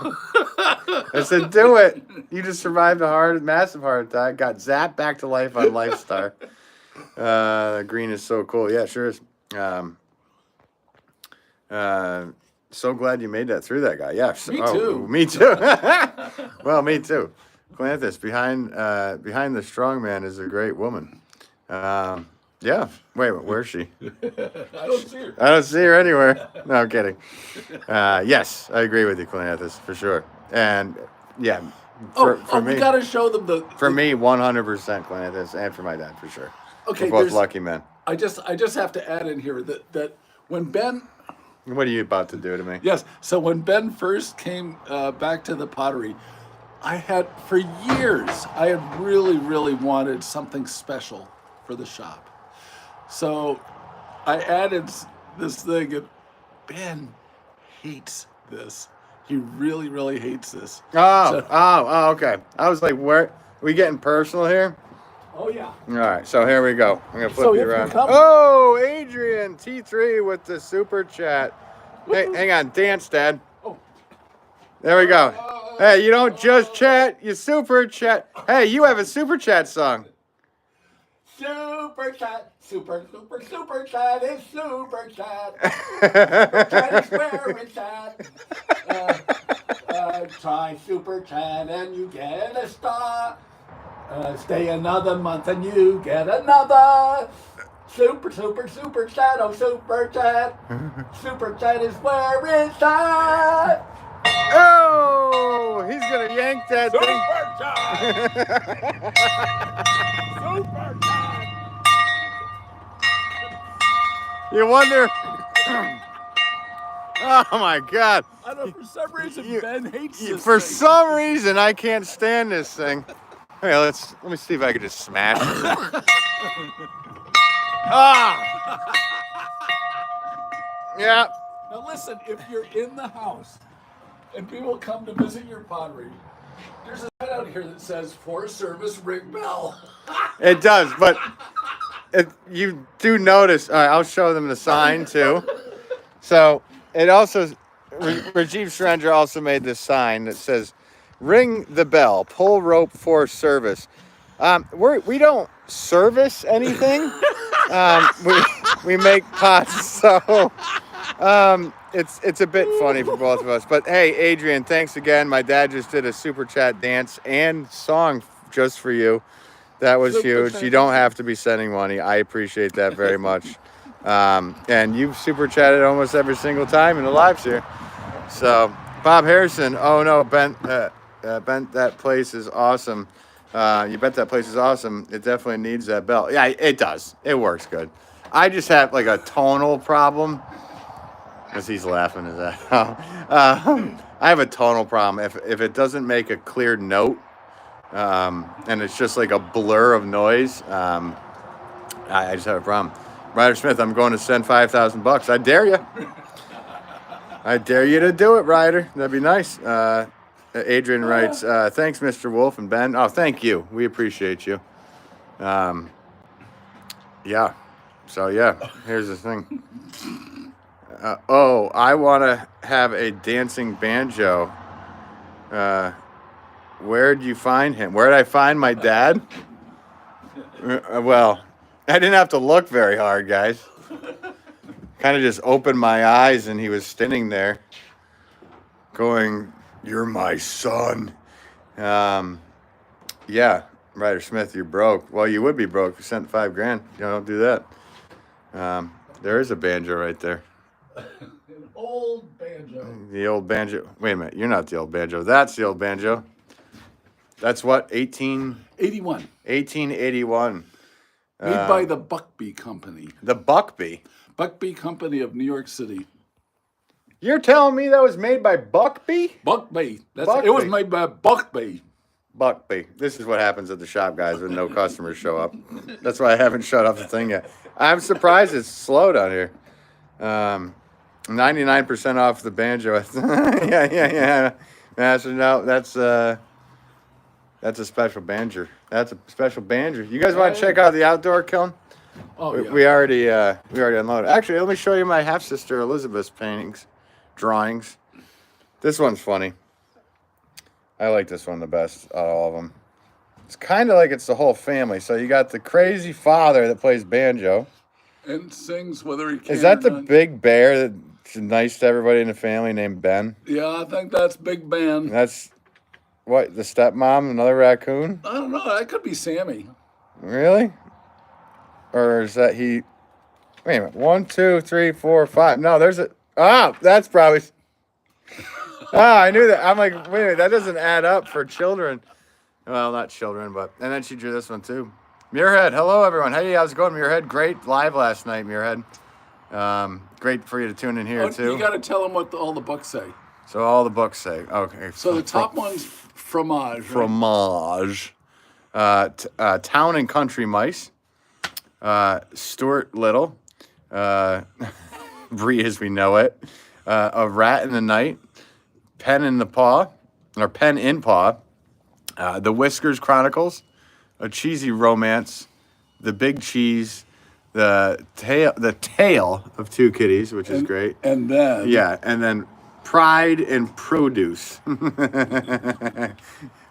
I said, "Do it. You just survived a massive heart attack, got zapped back to life on Lifestar." Green is so cool. Yeah, sure is. So glad you made that through that guy. Yeah. Me too. Me too. Well, me too. Clanthus, behind the strong man is a great woman. Yeah. Wait, where's she? I don't see her. I don't see her anywhere. No, I'm kidding. Yes, I agree with you, Clanthus, for sure. And yeah, for me, we gotta show them for me, 100% Clanthus, and for my dad, for sure. Okay, we're both lucky men. I just have to add in here that when Ben. What are you about to do to me? Yes. So when Ben first came back to the pottery, for years, I had really, really wanted something special for the shop. So I added this thing, and Ben hates this. He really, really hates this. Oh, okay. I was like, where are we getting personal here? Oh, yeah. All right, so here we go. I'm going to flip you around. Oh, Adrian, T3 with the super chat. Hey, hang on. Dance, Dad. Oh. There we go. Hey, you don't just chat, you super chat. Hey, you have a super chat song. Super chat, super chat is super chat. Super chat is where it's at. Try super chat and you get a star. Stay another month and you get another. Super chat, oh super chat. Super chat is where it's at. Oh, he's going to yank that Super thing. chat. Super chat. You wonder. Oh my God. I don't know, for some reason Ben hates this For thing. some reason, I can't stand this thing. Okay, let me see if I can just smash it. Ah! Yeah. Now listen, if you're in the house and people come to visit your pottery, there's a sign out here that says "For Service Ring Bell." It does, but if you do notice, all right, I'll show them the sign too. So it also, Rajiv Surendra also made this sign that says, "Ring the bell, pull rope for service." We don't service anything. We make pots, so it's a bit funny for both of us. But hey, Adrian, thanks again. My dad just did a super chat dance and song just for you. That was huge. You don't have to be sending money. I appreciate that very much. And you've super chatted almost every single time in the lives here. So Bob Harrison, oh no, Ben, that place is awesome. You bet that place is awesome. It definitely needs that bell. Yeah, it does. It works good. I just have like a tonal problem. As he's laughing his ass off. I have a tonal problem. If it doesn't make a clear note, and it's just like a blur of noise, I just have a problem. Ryder Smith, I'm going to send $5,000. I dare you. I dare you to do it, Ryder. That'd be nice. Adrian writes, thanks, Mr. Wolff and Ben. Oh, thank you. We appreciate you. Yeah. So, yeah, here's the thing. I want to have a dancing banjo. Where'd you find him? Where'd I find my dad? Well, I didn't have to look very hard, guys. Kind of just opened my eyes, and he was standing there going, "You're my son." Yeah, Ryder Smith, you're broke. Well, you would be broke if you sent $5,000. You don't do that. There is a banjo right there. An old banjo. The old banjo. Wait a minute, you're not the old banjo. That's the old banjo. That's what, 81. 1881. Made by the Buckbee Company. The Buckbee. Buckbee Company of New York City. You're telling me that was made by Buckbee? Buckbee. Buckbee. It was made by Buckbee. Buckbee. This is what happens at the shop, guys, when no customers show up. That's why I haven't shut off the thing yet. I'm surprised it's slow down here. 99% off the banjo. yeah. Master, no, that's a special banjo. That's a special banjo. You guys want to check out the outdoor kiln? Oh, yeah. We already unloaded. Actually, let me show you my half sister Elizabeth's paintings, drawings. This one's funny. I like this one the best out of all of them. It's kind of like it's the whole family. So you got the crazy father that plays banjo. And sings whether he can. Is that or the not. big bear that's nice to everybody in the family named Ben? Yeah, I think that's Big Ben. That's what, the stepmom, another raccoon? I don't know. That could be Sammy. Really? Or is that he? Wait a minute. 1, 2, 3, 4, 5. No, there's a. Ah, that's probably. Ah, I knew that. I'm like, wait a minute. That doesn't add up for children. Well, not children, but. And then she drew this one too. Muirhead. Hello, everyone. Hey, how's it going, Muirhead? Great live last night, Muirhead. Great for you to tune in here too. You got to tell them what all the books say. So all the books say. Okay. So the top one's fromage. Right? Fromage. Town and Country Mice. Stuart Little. Brie as we know it. A Rat in the Night. Pen in Paw. The Whiskers Chronicles. A Cheesy Romance. The Big Cheese. The Tale of Two Kitties, which is great. And then. Yeah, and then Pride and Produce.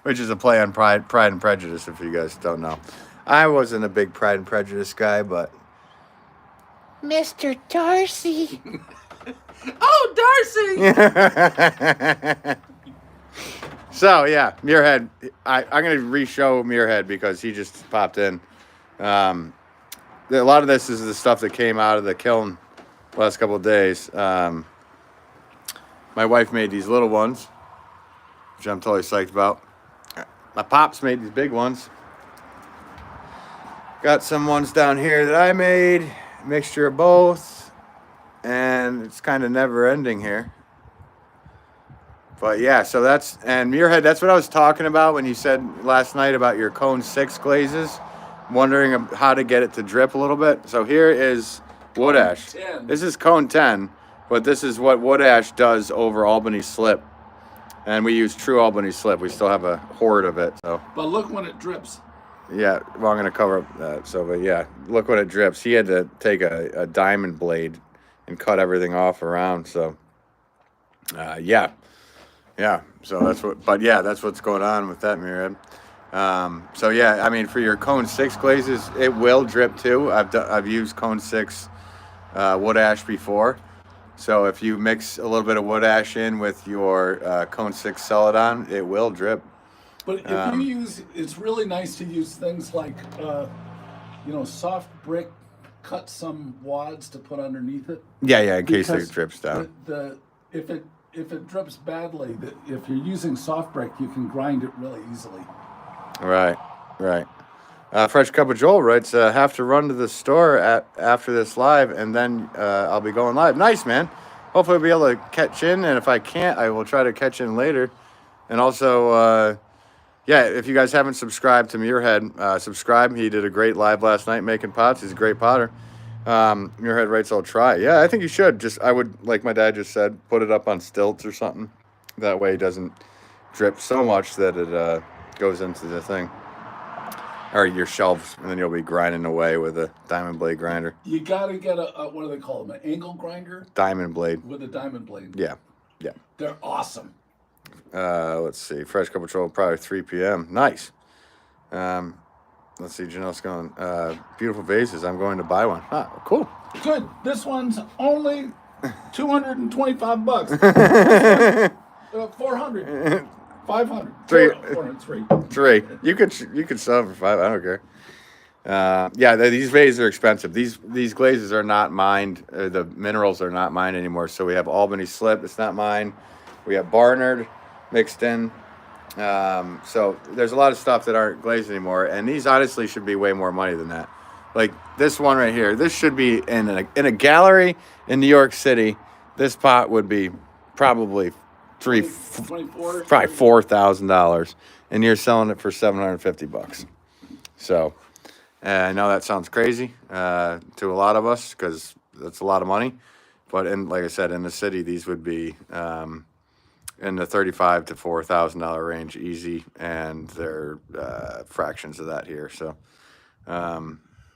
Which is a play on Pride and Prejudice, if you guys don't know. I wasn't a big Pride and Prejudice guy, but... Mr. Darcy. Oh, Darcy! So, yeah, Muirhead. I'm going to re-show Muirhead because he just popped in. A lot of this is the stuff that came out of the kiln the last couple of days. My wife made these little ones, which I'm totally psyched about. My pops made these big ones. Got some ones down here that I made, mixture of both, and it's kind of never ending here. But yeah, so and Muirhead, that's what I was talking about when you said last night about your cone 6 glazes, wondering how to get it to drip a little bit. So here is wood ash. 10. This is cone 10, but this is what wood ash does over Albany slip. And we use true Albany slip. We still have a hoard of it. So. But look when it drips. Yeah, well, I'm going to cover up that. So, but yeah, look when it drips. He had to take a diamond blade and cut everything off around. So, yeah. So that's that's what's going on with that, Muirhead. So yeah, I mean, for your cone 6 glazes, it will drip too. I've used cone 6 wood ash before. So if you mix a little bit of wood ash in with your cone 6 Celadon, it will drip. But if you use, it's really nice to use things like, soft brick, cut some wads to put underneath it. Yeah, in case it drips down. If it drips badly, if you're using soft brick, you can grind it really easily. Right. Fresh Cup of Joel writes, have to run to the store after this live, and then I'll be going live. Nice, man. Hopefully I'll be able to catch in, and if I can't, I will try to catch in later. And also, if you guys haven't subscribed to Muirhead, subscribe. He did a great live last night making pots. He's a great potter. Muirhead writes, I'll try. Yeah, I think you should. I would, like my dad just said, put it up on stilts or something. That way it doesn't drip so much that it goes into the thing. Or your shelves, and then you'll be grinding away with a diamond blade grinder. You got to get what do they call them, an angle grinder? Diamond blade. With a diamond blade. Yeah. They're awesome. Let's see. Fresh Cup of Joel, probably 3 p.m. Nice. let's see, Janelle's going, beautiful vases. I'm going to buy one. Huh, cool. Good. This one's only $225. 400. 500. 403. 3. You could sell them for 5. I don't care. Yeah, these vases are expensive. These glazes are not mined. The minerals are not mined anymore. So we have Albany slip. It's not mined. We have Barnard mixed in. So there's a lot of stuff that aren't glazed anymore. And these honestly should be way more money than that. Like this one right here. This should be in a gallery in New York City. This pot would be probably probably $4,000, and you're selling it for $750. So. I know that sounds crazy to a lot of us because that's a lot of money, but like I said, in the city, these would be in the $35,000 to $4,000 range easy, and they're fractions of that here. So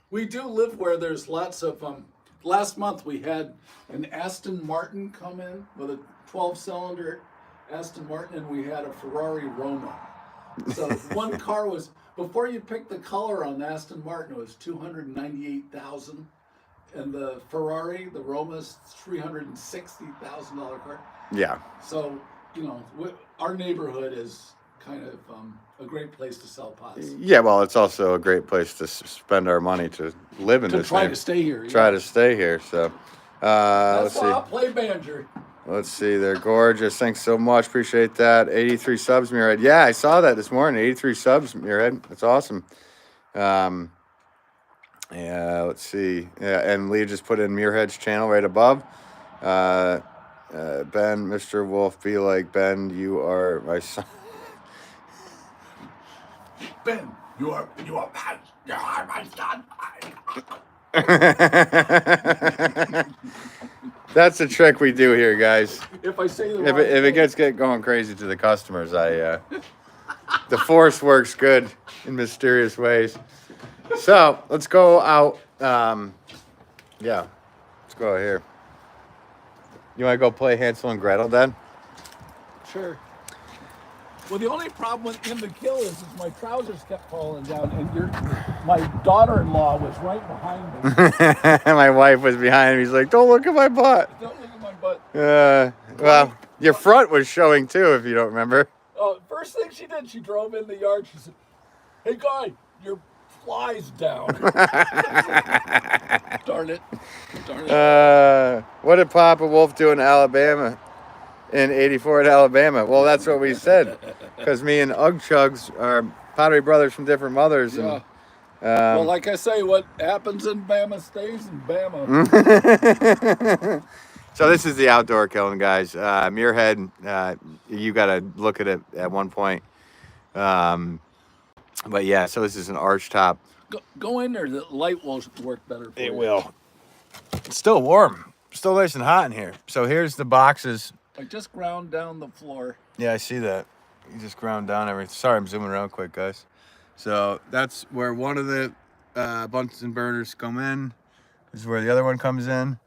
we do live where there's lots of. Last month we had an Aston Martin come in with a 12-cylinder Aston Martin, and we had a Ferrari Roma. So one car was. Before you pick the color on the Aston Martin, it was $298,000, and the Ferrari, the Roma's $360,000 car. Yeah. So our neighborhood is kind of a great place to sell pots. Yeah, well, it's also a great place to spend our money to live in this. To stay here. Try to stay here. So let's see. I'll play banter. Let's see, they're gorgeous. Thanks so much. Appreciate that. 83 subs, Muirhead. Yeah, I saw that this morning. 83 subs, Muirhead. That's awesome. Yeah, let's see. Yeah, and Lee just put in Muirhead's channel right above. Ben, Mr. Wolff, be like Ben. You are my son. Ben, you are my son. That's a trick we do here, guys. If I say the if it gets going crazy to the customers, the force works good in mysterious ways. So let's go out. Yeah, let's go out here. You want to go play Hansel and Gretel then? Sure. Well, the only problem in the kill is my trousers kept falling down, and my daughter-in-law was right behind me. My wife was behind me. He's like, "Don't look at my butt." Don't look at my butt. Well, your front was showing too, if you don't remember. Oh, first thing she did, she drove in the yard. She said, "Hey, guy, your fly's down." Darn it. What did Papa Wolff do in Alabama? In 84 in Alabama. Well, that's what we said. Because me and Ugg Chugs are pottery brothers from different mothers. Yeah. And, well, like I say, what happens in Bama stays in Bama. So this is the outdoor kiln, guys. Muirhead, you got to look at it at one point. But yeah, so this is an arch top. Go in there. The light will work better for you. It will. It's still warm. Still nice and hot in here. So here's the boxes. I just ground down the floor. Yeah, I see that. You just ground down everything. Sorry, I'm zooming around quick, guys. So that's where one of the Bunsen burners come in. This is where the other one comes in.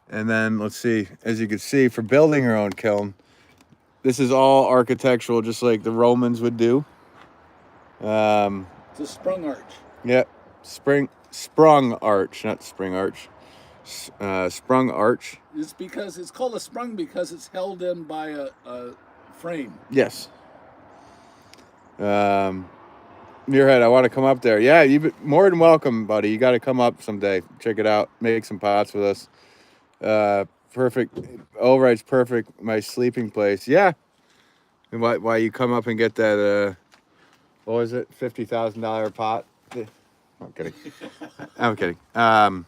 And then let's see, as you can see, for building your own kiln, this is all architectural, just like the Romans would do. It's a sprung arch. Yeah, sprung arch, not spring arch. Sprung arch. It's called a sprung because it's held in by a frame. Yes. Muirhead, I want to come up there. Yeah, you've been more than welcome, buddy. You got to come up someday. Check it out. Make some pots with us. Perfect. Overright's perfect. My sleeping place. Yeah. And why you come up and get that? What was it? $50,000 pot. I'm kidding. I'm kidding. How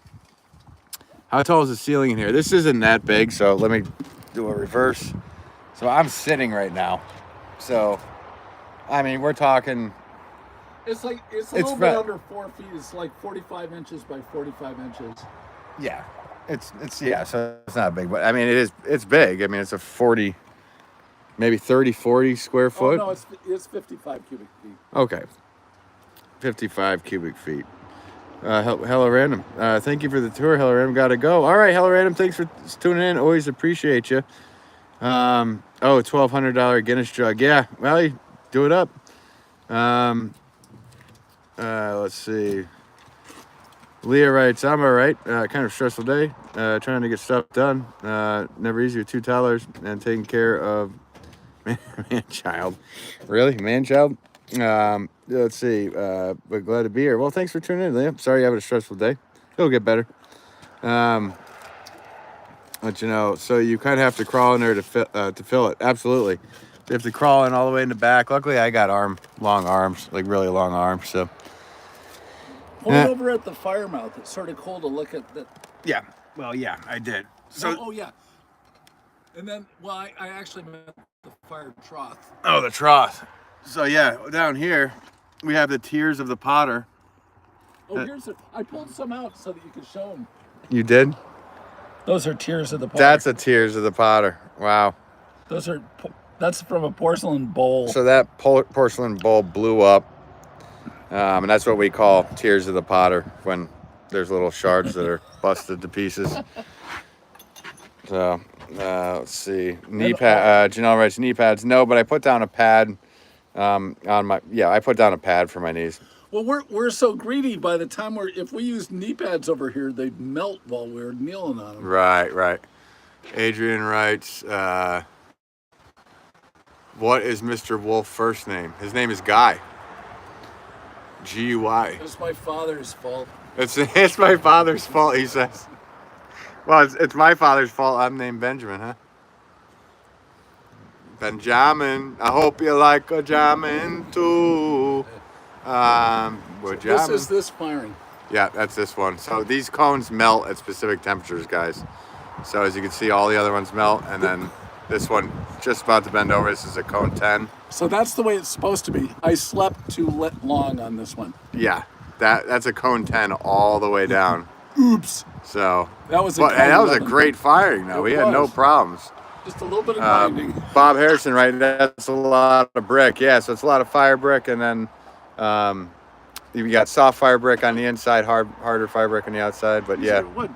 tall is the ceiling in here? This isn't that big, so let me do a reverse. So I'm sitting right now. So, I mean, we're talking. It's a little bit under 4 feet. It's like 45 inches by 45 inches. Yeah, it's so it's not big, but I mean it's big. I mean it's a 40, maybe 30-40 square foot. Oh, no, it's 55 cubic feet. Okay, 55 cubic feet. Hello Random. Thank you for the tour. Hello Random, gotta go. All right, Hello Random, thanks for tuning in. Always appreciate you. $1,200 Guinness jug. Yeah, well, you do it up. Let's see. Leah writes, I'm all right. Kind of stressful day. Trying to get stuff done. Never easy with 2 toddlers and taking care of man-child. Really? Man-child? Let's see. But glad to be here. Well, thanks for tuning in, Leah. Sorry you having a stressful day. It'll get better. But you know, so you kind of have to crawl in there to fill it. Absolutely. You have to crawl in all the way in the back. Luckily, I got long arms, like really long arms. So Point over at the fire mouth. It's sort of cool to look at that. yeah. Well, yeah, I did. So oh yeah. And then, well, I actually meant the fire trough. oh, the trough. So yeah, down here we have the tears of the potter. Oh, I pulled some out so that you could show them. You did? Those are tears of the potter. That's the tears of the potter. Wow. That's from a porcelain bowl. So that porcelain bowl blew up, and that's what we call tears of the potter when there's little shards that are busted to pieces. So let's see. Knee pad. Janelle writes knee pads. No, but I put down a pad on my. Yeah, I put down a pad for my knees. Well, we're so greedy. By the time if we used knee pads over here, they'd melt while we were kneeling on them. Right. Adrian writes, what is Mr. Wolff's first name? His name is Guy. G-U-I. It's my father's fault. It's my father's fault, he says. Well, it's my father's fault. I'm named Benjamin, huh? Benjamin. I hope you like a jamming too. This is this firing. Yeah, that's this one. So these cones melt at specific temperatures, guys. So as you can see, all the other ones melt, and then this one just about to bend over. This is a cone 10. So that's the way it's supposed to be. I slept too long on this one. Yeah, that's a cone 10 all the way down. Oops. So that was a great firing though. We had no problems. Just a little bit of grinding. Bob Harrison, right? That's a lot of brick. Yeah, so it's a lot of fire brick, and then you got soft fire brick on the inside, harder fire brick on the outside. But yeah, what?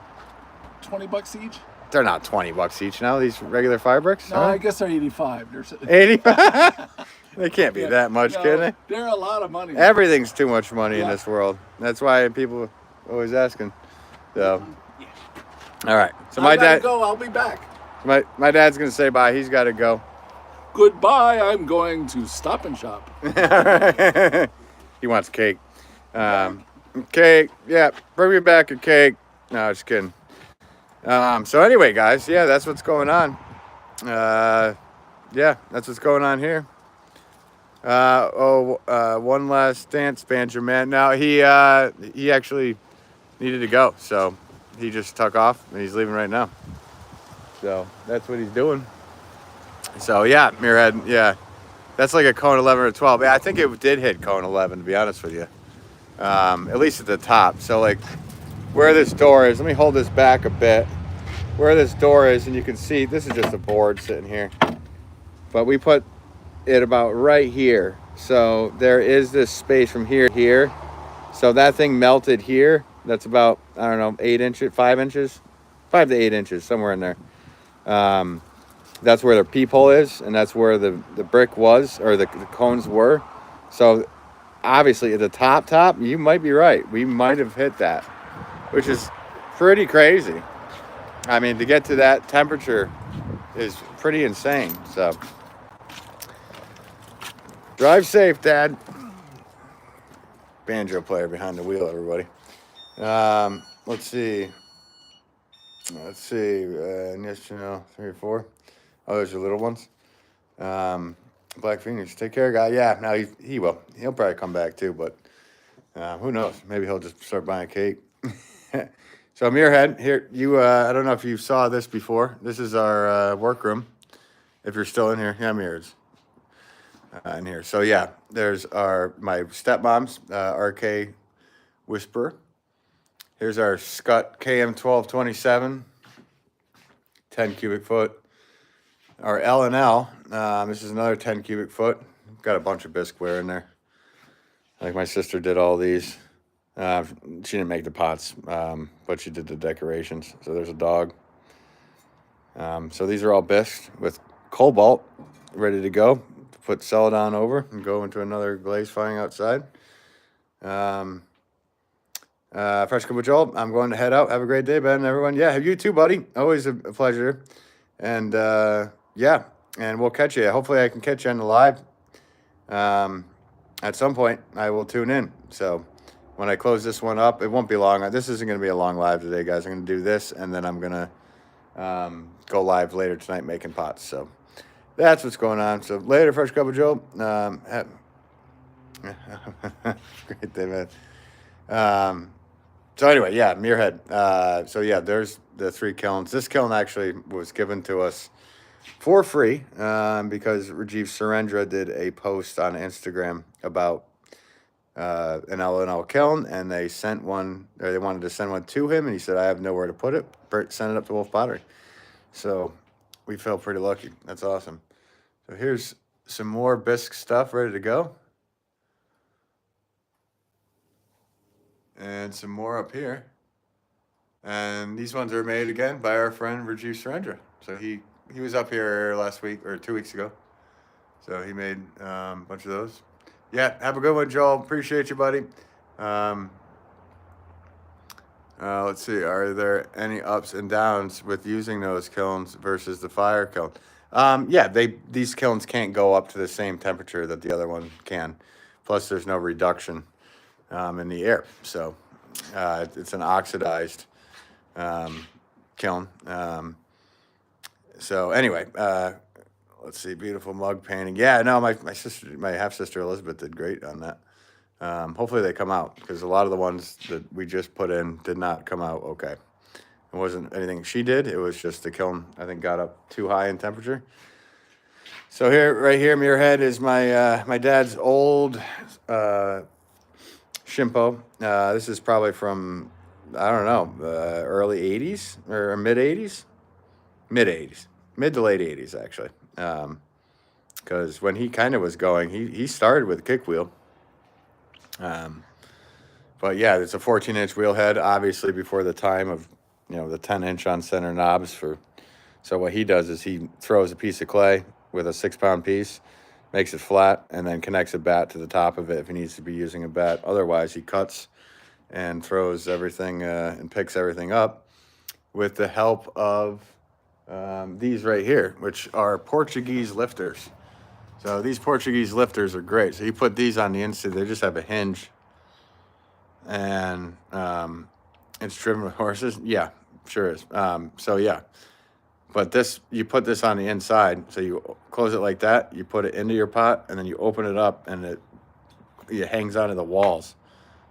$20 each? They're not $20 each now. These regular fire bricks. No, huh? I guess they're 85. 85. They can't be that much, can they? They're a lot of money. Everything's too much money in this world. That's why people are always asking. So, all right. So my dad. Go. I'll be back. My dad's gonna say bye. He's got to go. Goodbye. I'm going to Stop and Shop. He wants cake. Cake. Yeah. Bring me back a cake. No, just kidding. So anyway, guys. Yeah, that's what's going on. Yeah, that's what's going on here. One last dance, Banter Man. Now he actually needed to go, so he just took off and he's leaving right now. So that's what he's doing. So yeah, Mirrorhead, yeah, that's like a cone 11 or 12. Yeah, I think it did hit cone 11, to be honest with you. At least at the top. So like where this door is, let me hold this back a bit. Where this door is, and you can see this is just a board sitting here, but we put it about right here. So there is this space from here to here. So that thing melted here. That's about, I don't know, 8 inches, 5 inches, 5 to 8 inches, somewhere in there. That's where the peephole is, and that's where the brick was, or the cones were. So obviously at the top, you might be right. We might have hit that, which is pretty crazy. I mean, to get to that temperature is pretty insane. So drive safe, Dad. Banjo player behind the wheel, everybody. Let's see. Yes, 3 or 4. Oh, those are little ones. Black Phoenix, take care, guy. Yeah, now he will. He'll probably come back too, but who knows? Maybe he'll just start buying cake. So Mirrorhead, here I don't know if you saw this before. This is our workroom. If you're still in here, yeah, Mirrors in here. So yeah, there's my stepmom's RK Whisperer. Here's our Scut KM1227, 10 cubic foot. Our L&L, this is another 10 cubic foot. Got a bunch of bisqueware in there. Like my sister did all these. She didn't make the pots, but she did the decorations. So there's a dog. So these are all bisqued with cobalt, ready to go. Put celadon over and go into another glaze firing outside. Fresh Cup with Joel. I'm going to head out. Have a great day, Ben. Everyone. Yeah, you too, buddy. Always a pleasure. And yeah, and we'll catch you. Hopefully, I can catch you on the live. At some point, I will tune in. So when I close this one up, it won't be long. This isn't going to be a long live today, guys. I'm going to do this, and then I'm going to go live later tonight making pots. So that's what's going on. So later, Fresh Cup of Joe. Great day, man. So anyway, yeah, Muirhead. So yeah, there's the 3 kilns. This kiln actually was given to us for free because Rajiv Surendra did a post on Instagram about an L&L kiln, and they sent one, or they wanted to send one to him, and he said, I have nowhere to put it. Send it up to Wolff Pottery. So we felt pretty lucky. That's awesome. So here's some more bisque stuff ready to go. And some more up here. And these ones are made again by our friend Rajiv Surendra. So he was up here last week or 2 weeks ago. So he made a bunch of those. Yeah, have a good one, Joel. Appreciate you, buddy. Let's see. Are there any ups and downs with using those kilns versus the fire kiln? Yeah, these kilns can't go up to the same temperature that the other one can. Plus, there's no reduction in the air. So it's an oxidized kiln. So anyway, let's see, beautiful mug painting. Yeah, no, my half sister Elizabeth did great on that. Hopefully they come out, because a lot of the ones that we just put in did not come out okay. It wasn't anything she did. It was just the kiln, I think, got up too high in temperature. So right here, Muirhead, is my dad's old Shimpo. This is probably from, I don't know, early 80s or mid 80s? Mid 80s. Mid to late 80s, actually. Because when he kind of was going, he started with a kick wheel. But yeah, it's a 14-inch wheel head, obviously before the time of, the 10-inch on center knobs. So what he does is he throws a piece of clay with a 6-pound piece, makes it flat, and then connects a bat to the top of it if he needs to be using a bat. Otherwise, he cuts and throws everything and picks everything up with the help of these right here, which are Portuguese lifters. So these Portuguese lifters are great. So you put these on the inside, they just have a hinge, and it's driven with horses. Yeah, sure is. So yeah, but you put this on the inside, so you close it like that, you put it into your pot, and then you open it up, and it hangs onto the walls.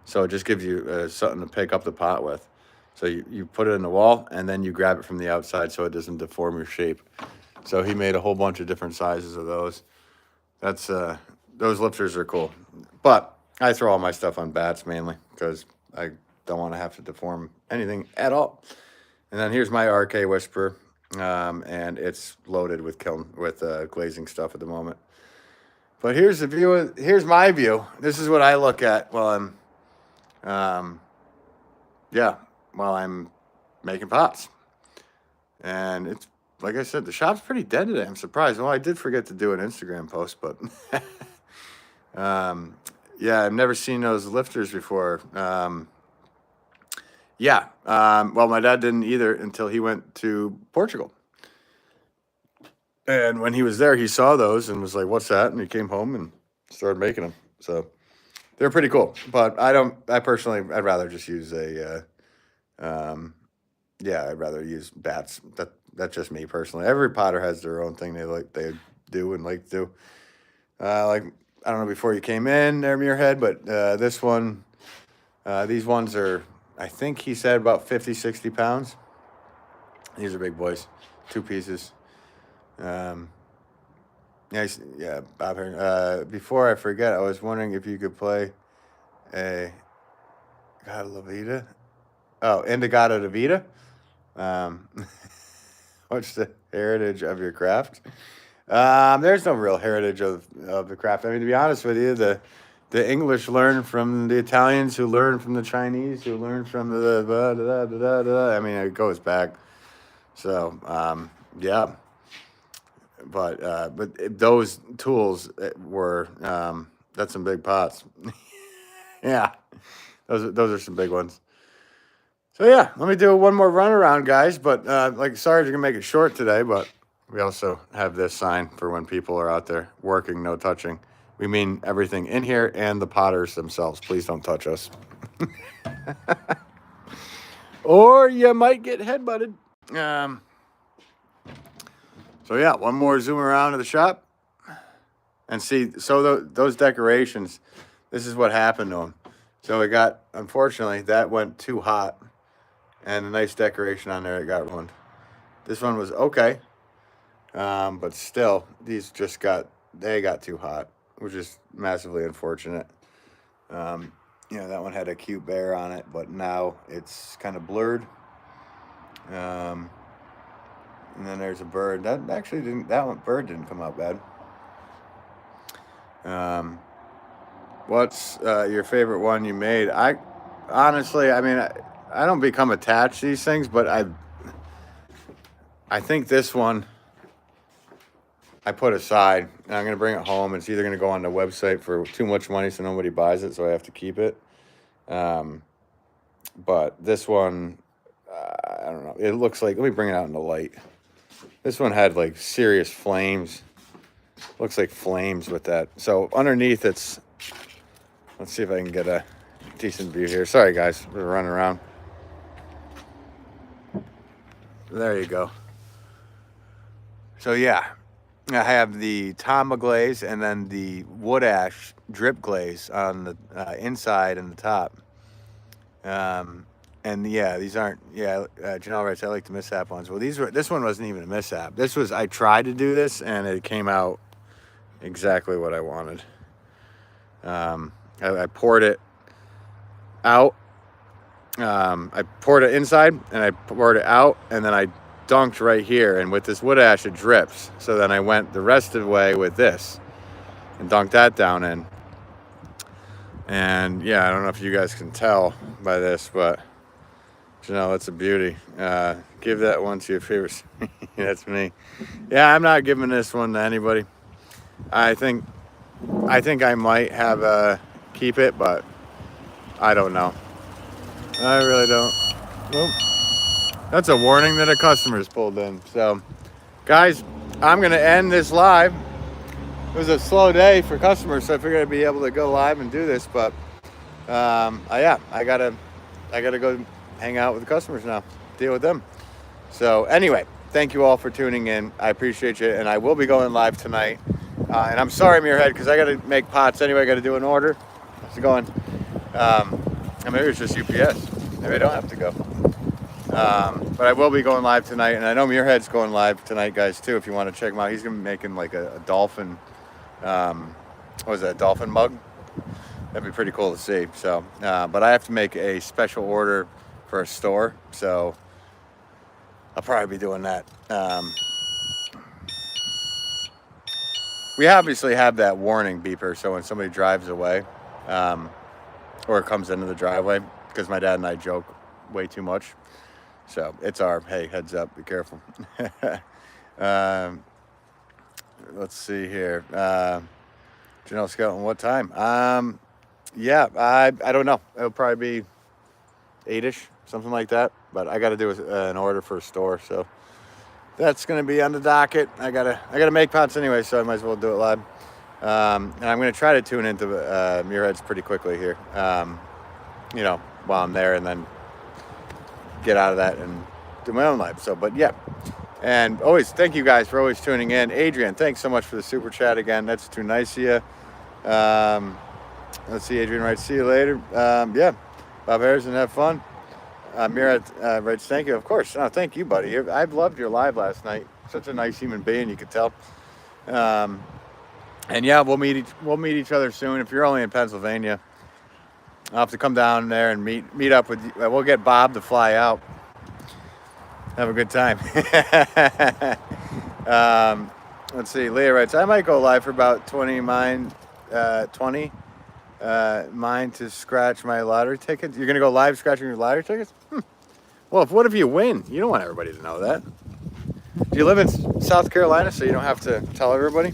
So it just gives you something to pick up the pot with. So you put it in the wall, and then you grab it from the outside so it doesn't deform your shape. So he made a whole bunch of different sizes of those. That's those lifters are cool. But I throw all my stuff on bats mainly because I don't want to have to deform anything at all. And then here's my RK Whisperer, and it's loaded with glazing stuff at the moment. But here's the view. Here's my view. This is what I look at while I'm making pots. And it's, like I said, the shop's pretty dead today. I'm surprised. Well, I did forget to do an Instagram post, but yeah, I've never seen those lifters before. Well, my dad didn't either until he went to Portugal. And when he was there, he saw those and was like, what's that? And he came home and started making them. So they're pretty cool. But I'd rather just use I'd rather use bats. That's just me personally. Every potter has their own thing they do and like to do. I don't know, before you came in there, Muirhead, but this one, these ones are, I think he said about 50, 60 pounds. These are big boys, 2 pieces. Bob here. Before I forget, I was wondering if you could play a La Vida. Oh, Indigado de Vida. What's the heritage of your craft? There's no real heritage of the craft. I mean, to be honest with you, the English learn from the Italians, who learn from the Chinese, who learn from I mean, it goes back. So, yeah. But those tools were, that's some big pots. Yeah. Those are some big ones. So yeah, let me do one more run around, guys. But like, sorry to make it short today, but we also have this sign for when people are out there working, no touching. We mean everything in here and the potters themselves. Please don't touch us. Or you might get headbutted. So yeah, one more zoom around to the shop. And see, so those decorations, this is what happened to them. So it got, unfortunately, that went too hot. And a nice decoration on there, it got ruined. This one was okay. But still, these just got too hot, which is massively unfortunate. You know, that one had a cute bear on it, but now it's kind of blurred. And then there's a bird. That bird didn't come out bad. What's your favorite one you made? Honestly, I mean, I don't become attached to these things, but I think this one I put aside, and I'm going to bring it home. It's either going to go on the website for too much money so nobody buys it, so I have to keep it. But this one, I don't know. It looks like, let me bring it out in the light. This one had like serious flames. Looks like flames with that. So underneath let's see if I can get a decent view here. Sorry guys, we're running around. There you go. So yeah, I have the Tama glaze and then the wood ash drip glaze on the inside and the top. And yeah, these aren't, Janelle writes, I like the mishap ones. Well, this one wasn't even a mishap. I tried to do this and it came out exactly what I wanted. I poured it out. I poured it inside and I poured it out, and then I dunked right here, and with this wood ash it drips. So then I went the rest of the way with this and dunked that down in. And yeah, I don't know if you guys can tell by this, but you know, it's a beauty. Give that one to your favorite. That's me. Yeah, I'm not giving this one to anybody. I think I might have keep it, but I don't know. I really don't. Nope. That's a warning that a customer's pulled in. So, guys, I'm gonna end this live. It was a slow day for customers, so I figured I'd be able to go live and do this. But yeah, I gotta go hang out with the customers now, deal with them. So anyway, thank you all for tuning in. I appreciate you, and I will be going live tonight. And I'm sorry, Muirhead, because I got to make pots anyway. I got to do an order. How's it going? Maybe it's just UPS. Maybe I don't have to go. But I will be going live tonight, and I know Muirhead's going live tonight, guys, too. If you want to check him out, he's gonna be making like a dolphin. What was that? A dolphin mug? That'd be pretty cool to see. So, but I have to make a special order for a store, so I'll probably be doing that. We obviously have that warning beeper, so when somebody drives away, or comes into the driveway, because my dad and I joke way too much. So it's our, hey, heads up, be careful. Let's see here. Janelle Skelton, what time? Yeah, I don't know. It'll probably be 8-ish, something like that. But I got to do an order for a store, so that's going to be on the docket. I gotta make pots anyway, so I might as well do it live. And I'm going to try to tune into Muirhead's pretty quickly here. You know, while I'm there, and then get out of that and do my own life. So, but yeah. And always, thank you guys for always tuning in. Adrian, thanks so much for the super chat again. That's too nice of you. Let's see, Adrian writes, see you later. Yeah, Bob Harrison, have fun. Mira writes, thank you. Of course. Oh, thank you, buddy. I've loved your live last night. Such a nice human being, you could tell. And yeah, we'll meet each other soon. If you're only in Pennsylvania, I'll have to come down there and meet up with you. We'll get Bob to fly out. Have a good time. Let's see. Leah writes, I might go live for about 20 mine to scratch my lottery tickets. You're going to go live scratching your lottery tickets? Well, what if you win? You don't want everybody to know that. Do you live in South Carolina so you don't have to tell everybody?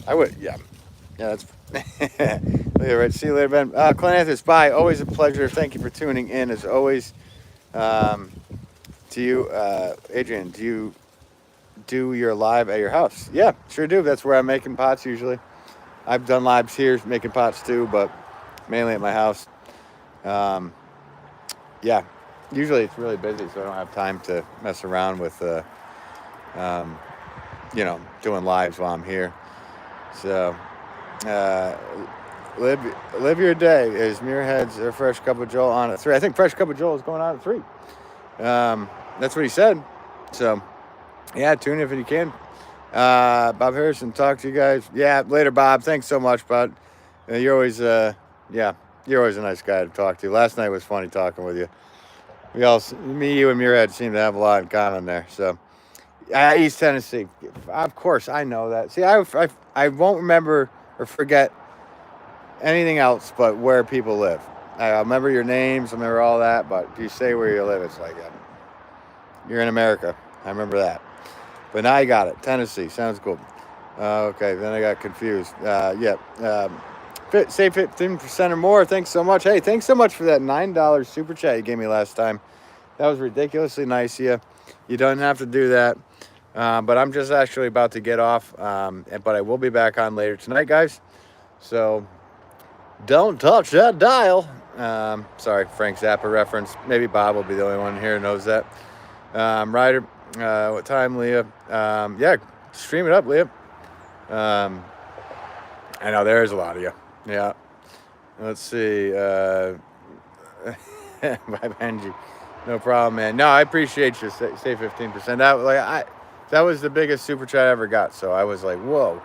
I would, yeah. Yeah, that's... Yeah, right. See you later, Ben. Clananthus, bye. Always a pleasure. Thank you for tuning in, as always. To you, Adrian, do you do your live at your house? Yeah, sure do. That's where I'm making pots usually. I've done lives here making pots too, but mainly at my house. Yeah, usually it's really busy, so I don't have time to mess around with, doing lives while I'm here. So, live your day. Is Muirhead's or Fresh Cup of Joel on at 3? I think Fresh Cup of Joel is going on at 3. That's what he said. So, yeah, tune in if you can. Bob Harrison, talk to you guys. Yeah, later, Bob. Thanks so much, bud. You're always, you're always a nice guy to talk to. Last night was funny talking with you. Me, you, and Muirhead seem to have a lot in common there. So, East Tennessee. Of course, I know that. See, I won't remember or forget anything else but where people live. I remember your names, I remember all that, but if you say where you live, it's like, you're in America. I remember that. But now I got it. Tennessee. Sounds good. Okay, then I got confused. Save 15% or more. Thanks so much. Hey, thanks so much for that $9 super chat you gave me last time. That was ridiculously nice of you. You don't have to do that. But I'm just actually about to get off. But I will be back on later tonight, guys. So don't touch that dial. Sorry, Frank Zappa reference. Maybe Bob will be the only one here who knows that. Ryder, what time, Leah? Yeah, stream it up, Leah. I know there's a lot of you. Yeah. Let's see. Bye, Benji. No problem, man. No, I appreciate you. Say 15%. That was the biggest super chat I ever got. So I was like, whoa.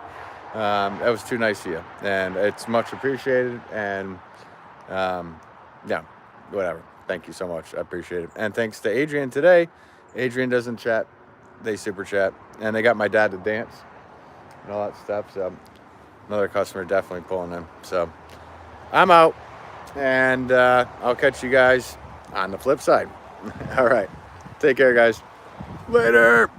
That was too nice of you, and it's much appreciated. And yeah, whatever. Thank you so much. I appreciate it. And thanks to Adrian today. Adrian doesn't chat; they super chat, and they got my dad to dance and all that stuff. So another customer definitely pulling in. So I'm out, and I'll catch you guys on the flip side. All right, take care, guys. Later.